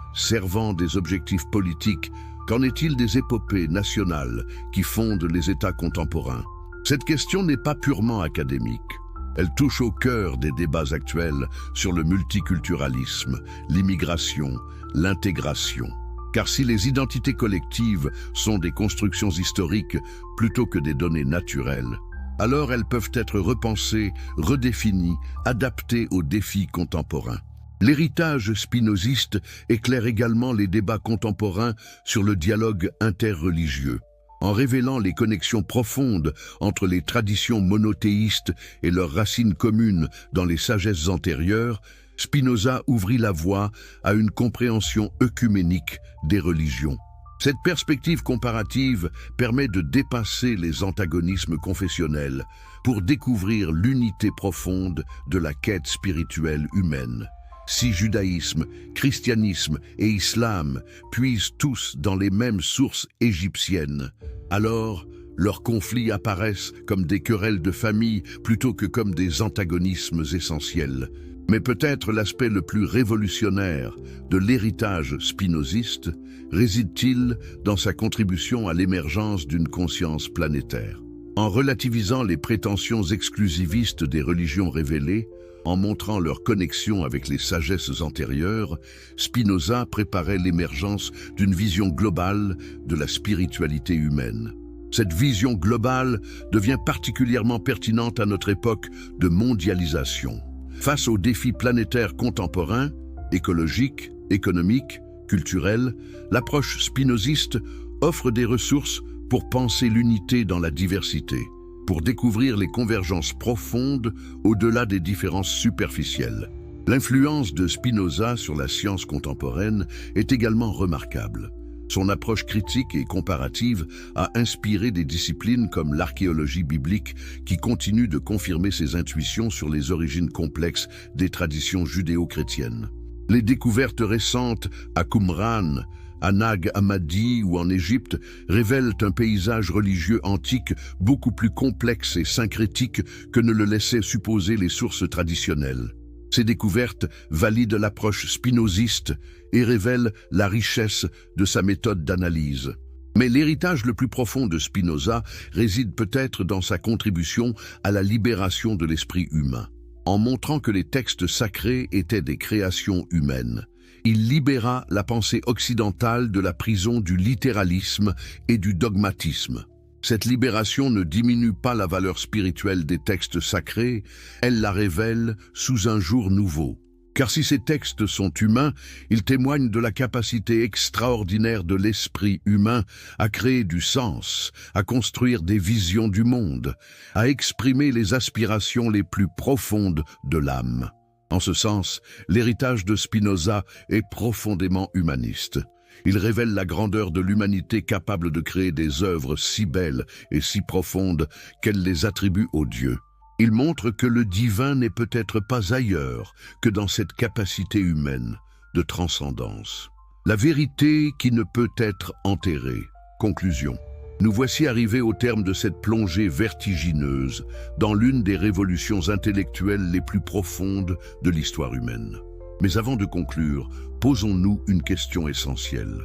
servant des objectifs politiques, qu'en est-il des épopées nationales qui fondent les États contemporains? Cette question n'est pas purement académique. Elle touche au cœur des débats actuels sur le multiculturalisme, l'immigration, l'intégration. Car si les identités collectives sont des constructions historiques plutôt que des données naturelles, alors elles peuvent être repensées, redéfinies, adaptées aux défis contemporains. L'héritage spinoziste éclaire également les débats contemporains sur le dialogue interreligieux. En révélant les connexions profondes entre les traditions monothéistes et leurs racines communes dans les sagesses antérieures, Spinoza ouvrit la voie à une compréhension œcuménique des religions. Cette perspective comparative permet de dépasser les antagonismes confessionnels pour découvrir l'unité profonde de la quête spirituelle humaine. Si judaïsme, christianisme et islam puisent tous dans les mêmes sources égyptiennes, alors leurs conflits apparaissent comme des querelles de famille plutôt que comme des antagonismes essentiels. Mais peut-être l'aspect le plus révolutionnaire de l'héritage spinoziste réside-t-il dans sa contribution à l'émergence d'une conscience planétaire. En relativisant les prétentions exclusivistes des religions révélées, en montrant leur connexion avec les sagesses antérieures, Spinoza préparait l'émergence d'une vision globale de la spiritualité humaine. Cette vision globale devient particulièrement pertinente à notre époque de mondialisation. Face aux défis planétaires contemporains, écologiques, économiques, culturels, l'approche spinoziste offre des ressources pour penser l'unité dans la diversité, pour découvrir les convergences profondes au-delà des différences superficielles. L'influence de Spinoza sur la science contemporaine est également remarquable. Son approche critique et comparative a inspiré des disciplines comme l'archéologie biblique qui continue de confirmer ses intuitions sur les origines complexes des traditions judéo-chrétiennes. Les découvertes récentes à Qumran, à Nag Hammadi ou en Égypte révèlent un paysage religieux antique beaucoup plus complexe et syncrétique que ne le laissaient supposer les sources traditionnelles. Ces découvertes valident l'approche spinoziste et révèlent la richesse de sa méthode d'analyse. Mais l'héritage le plus profond de Spinoza réside peut-être dans sa contribution à la libération de l'esprit humain. En montrant que les textes sacrés étaient des créations humaines, il libéra la pensée occidentale de la prison du littéralisme et du dogmatisme. Cette libération ne diminue pas la valeur spirituelle des textes sacrés, elle la révèle sous un jour nouveau. Car si ces textes sont humains, ils témoignent de la capacité extraordinaire de l'esprit humain à créer du sens, à construire des visions du monde, à exprimer les aspirations les plus profondes de l'âme. En ce sens, l'héritage de Spinoza est profondément humaniste. Il révèle la grandeur de l'humanité capable de créer des œuvres si belles et si profondes qu'elle les attribue aux dieux. Il montre que le divin n'est peut-être pas ailleurs que dans cette capacité humaine de transcendance. La vérité qui ne peut être enterrée. Conclusion. Nous voici arrivés au terme de cette plongée vertigineuse dans l'une des révolutions intellectuelles les plus profondes de l'histoire humaine. Mais avant de conclure, posons-nous une question essentielle.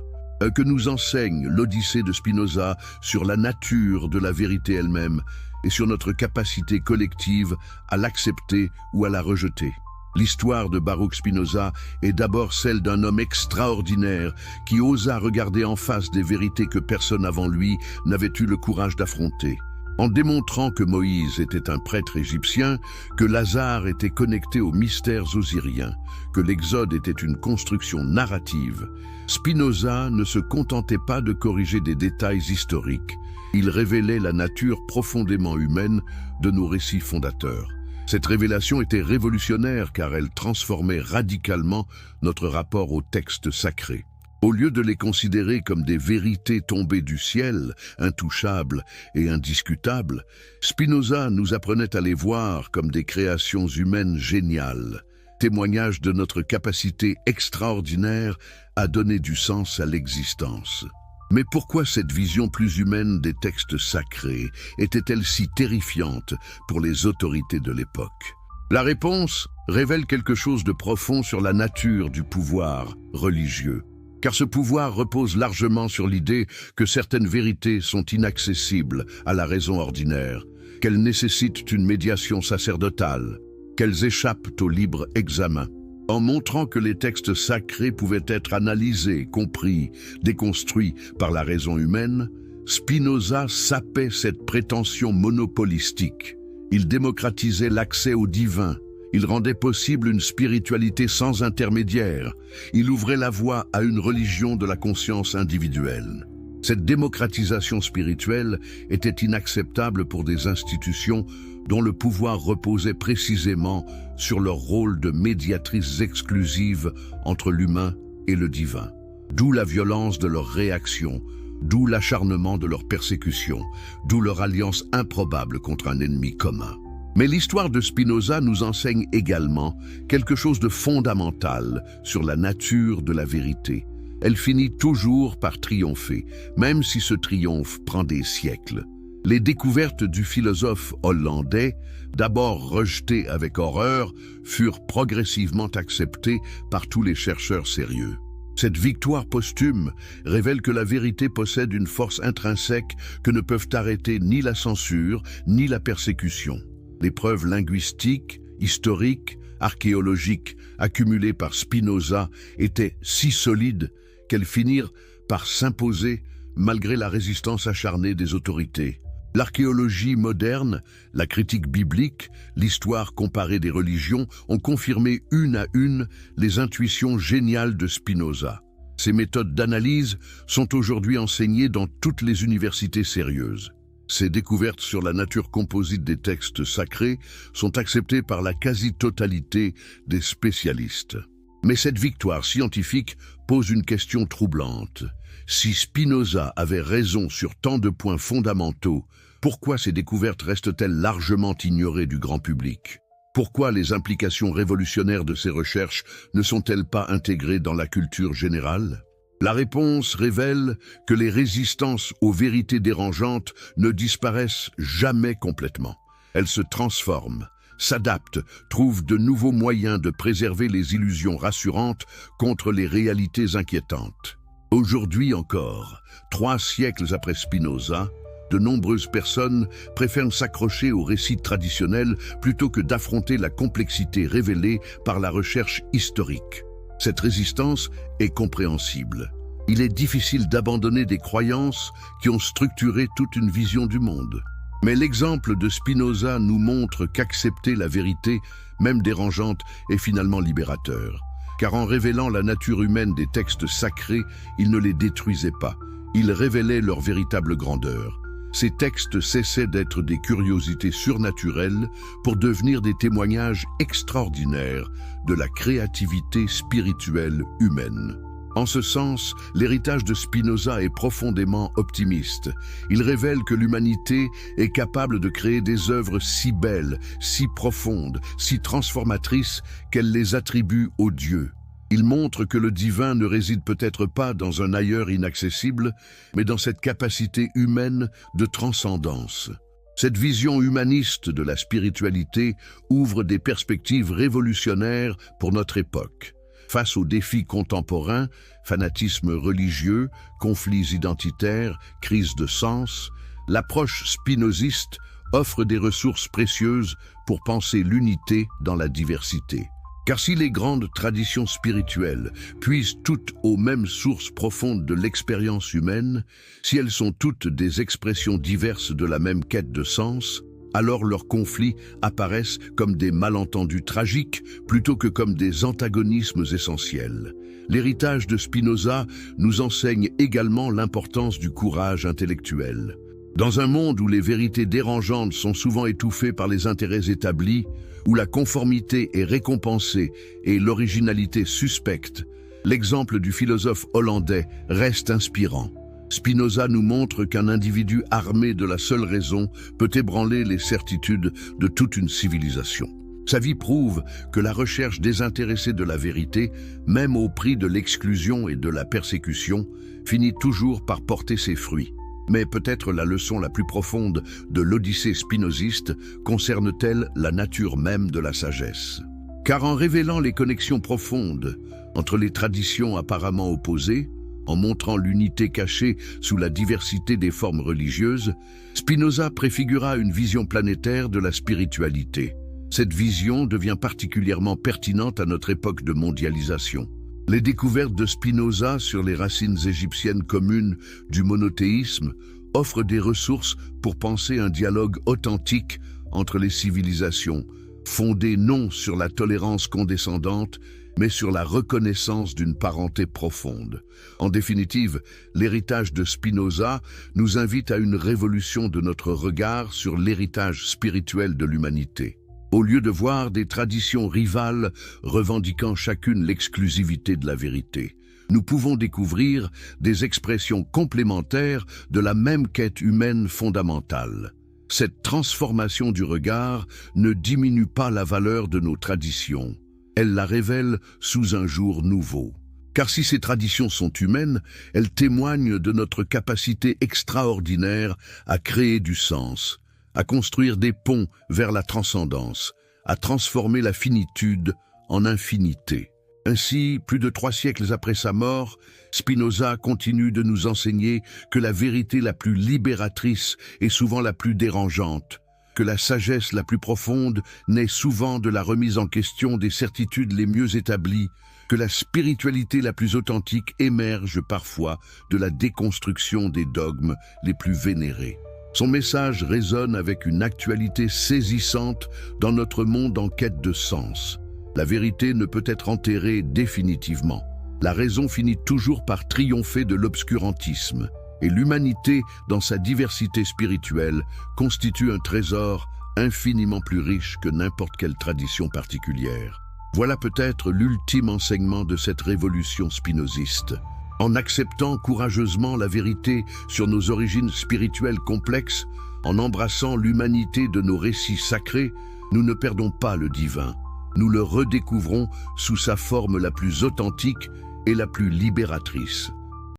Que nous enseigne l'Odyssée de Spinoza sur la nature de la vérité elle-même et sur notre capacité collective à l'accepter ou à la rejeter? L'histoire de Baruch Spinoza est d'abord celle d'un homme extraordinaire qui osa regarder en face des vérités que personne avant lui n'avait eu le courage d'affronter. En démontrant que Moïse était un prêtre égyptien, que Lazare était connecté aux mystères osiriens, que l'Exode était une construction narrative, Spinoza ne se contentait pas de corriger des détails historiques. Il révélait la nature profondément humaine de nos récits fondateurs. Cette révélation était révolutionnaire car elle transformait radicalement notre rapport aux textes sacrés. Au lieu de les considérer comme des vérités tombées du ciel, intouchables et indiscutables, Spinoza nous apprenait à les voir comme des créations humaines géniales, témoignage de notre capacité extraordinaire à donner du sens à l'existence. Mais pourquoi cette vision plus humaine des textes sacrés était-elle si terrifiante pour les autorités de l'époque? La réponse révèle quelque chose de profond sur la nature du pouvoir religieux. Car ce pouvoir repose largement sur l'idée que certaines vérités sont inaccessibles à la raison ordinaire, qu'elles nécessitent une médiation sacerdotale, qu'elles échappent au libre examen. En montrant que les textes sacrés pouvaient être analysés, compris, déconstruits par la raison humaine, Spinoza sapait cette prétention monopolistique. Il démocratisait l'accès au divin. Il rendait possible une spiritualité sans intermédiaire. Il ouvrait la voie à une religion de la conscience individuelle. Cette démocratisation spirituelle était inacceptable pour des institutions dont le pouvoir reposait précisément sur leur rôle de médiatrices exclusives entre l'humain et le divin. D'où la violence de leurs réactions, d'où l'acharnement de leur persécution, d'où leur alliance improbable contre un ennemi commun. Mais l'histoire de Spinoza nous enseigne également quelque chose de fondamental sur la nature de la vérité. Elle finit toujours par triompher, même si ce triomphe prend des siècles. Les découvertes du philosophe hollandais, d'abord rejetées avec horreur, furent progressivement acceptées par tous les chercheurs sérieux. Cette victoire posthume révèle que la vérité possède une force intrinsèque que ne peuvent arrêter ni la censure, ni la persécution. Les preuves linguistiques, historiques, archéologiques accumulées par Spinoza étaient si solides qu'elles finirent par s'imposer malgré la résistance acharnée des autorités. L'archéologie moderne, la critique biblique, l'histoire comparée des religions ont confirmé une à une les intuitions géniales de Spinoza. Ces méthodes d'analyse sont aujourd'hui enseignées dans toutes les universités sérieuses. Ces découvertes sur la nature composite des textes sacrés sont acceptées par la quasi-totalité des spécialistes. Mais cette victoire scientifique pose une question troublante. Si Spinoza avait raison sur tant de points fondamentaux, pourquoi ces découvertes restent-elles largement ignorées du grand public? Pourquoi les implications révolutionnaires de ces recherches ne sont-elles pas intégrées dans la culture générale? La réponse révèle que les résistances aux vérités dérangeantes ne disparaissent jamais complètement. Elles se transforment, s'adaptent, trouvent de nouveaux moyens de préserver les illusions rassurantes contre les réalités inquiétantes. Aujourd'hui encore, 3 siècles après Spinoza, de nombreuses personnes préfèrent s'accrocher aux récits traditionnels plutôt que d'affronter la complexité révélée par la recherche historique. Cette résistance est compréhensible. Il est difficile d'abandonner des croyances qui ont structuré toute une vision du monde. Mais l'exemple de Spinoza nous montre qu'accepter la vérité, même dérangeante, est finalement libérateur. Car en révélant la nature humaine des textes sacrés, il ne les détruisait pas. Il révélait leur véritable grandeur. Ces textes cessaient d'être des curiosités surnaturelles pour devenir des témoignages extraordinaires de la créativité spirituelle humaine. En ce sens, l'héritage de Spinoza est profondément optimiste. Il révèle que l'humanité est capable de créer des œuvres si belles, si profondes, si transformatrices qu'elle les attribue aux dieux. Il montre que le divin ne réside peut-être pas dans un ailleurs inaccessible, mais dans cette capacité humaine de transcendance. Cette vision humaniste de la spiritualité ouvre des perspectives révolutionnaires pour notre époque. Face aux défis contemporains, fanatisme religieux, conflits identitaires, crise de sens, l'approche spinoziste offre des ressources précieuses pour penser l'unité dans la diversité. Car si les grandes traditions spirituelles puisent toutes aux mêmes sources profondes de l'expérience humaine, si elles sont toutes des expressions diverses de la même quête de sens, alors leurs conflits apparaissent comme des malentendus tragiques plutôt que comme des antagonismes essentiels. L'héritage de Spinoza nous enseigne également l'importance du courage intellectuel. Dans un monde où les vérités dérangeantes sont souvent étouffées par les intérêts établis, où la conformité est récompensée et l'originalité suspecte, l'exemple du philosophe hollandais reste inspirant. Spinoza nous montre qu'un individu armé de la seule raison peut ébranler les certitudes de toute une civilisation. Sa vie prouve que la recherche désintéressée de la vérité, même au prix de l'exclusion et de la persécution, finit toujours par porter ses fruits. Mais peut-être la leçon la plus profonde de l'Odyssée spinoziste concerne-t-elle la nature même de la sagesse. Car en révélant les connexions profondes entre les traditions apparemment opposées, en montrant l'unité cachée sous la diversité des formes religieuses, Spinoza préfigura une vision planétaire de la spiritualité. Cette vision devient particulièrement pertinente à notre époque de mondialisation. Les découvertes de Spinoza sur les racines égyptiennes communes du monothéisme offrent des ressources pour penser un dialogue authentique entre les civilisations, fondé non sur la tolérance condescendante, mais sur la reconnaissance d'une parenté profonde. En définitive, l'héritage de Spinoza nous invite à une révolution de notre regard sur l'héritage spirituel de l'humanité. Au lieu de voir des traditions rivales revendiquant chacune l'exclusivité de la vérité, nous pouvons découvrir des expressions complémentaires de la même quête humaine fondamentale. Cette transformation du regard ne diminue pas la valeur de nos traditions. Elle la révèle sous un jour nouveau. Car si ces traditions sont humaines, elles témoignent de notre capacité extraordinaire à créer du sens, à construire des ponts vers la transcendance, à transformer la finitude en infinité. Ainsi, plus de 3 siècles après sa mort, Spinoza continue de nous enseigner que la vérité la plus libératrice est souvent la plus dérangeante, que la sagesse la plus profonde naît souvent de la remise en question des certitudes les mieux établies, que la spiritualité la plus authentique émerge parfois de la déconstruction des dogmes les plus vénérés. Son message résonne avec une actualité saisissante dans notre monde en quête de sens. La vérité ne peut être enterrée définitivement. La raison finit toujours par triompher de l'obscurantisme. Et l'humanité, dans sa diversité spirituelle, constitue un trésor infiniment plus riche que n'importe quelle tradition particulière. Voilà peut-être l'ultime enseignement de cette révolution spinoziste. En acceptant courageusement la vérité sur nos origines spirituelles complexes, en embrassant l'humanité de nos récits sacrés, nous ne perdons pas le divin. Nous le redécouvrons sous sa forme la plus authentique et la plus libératrice.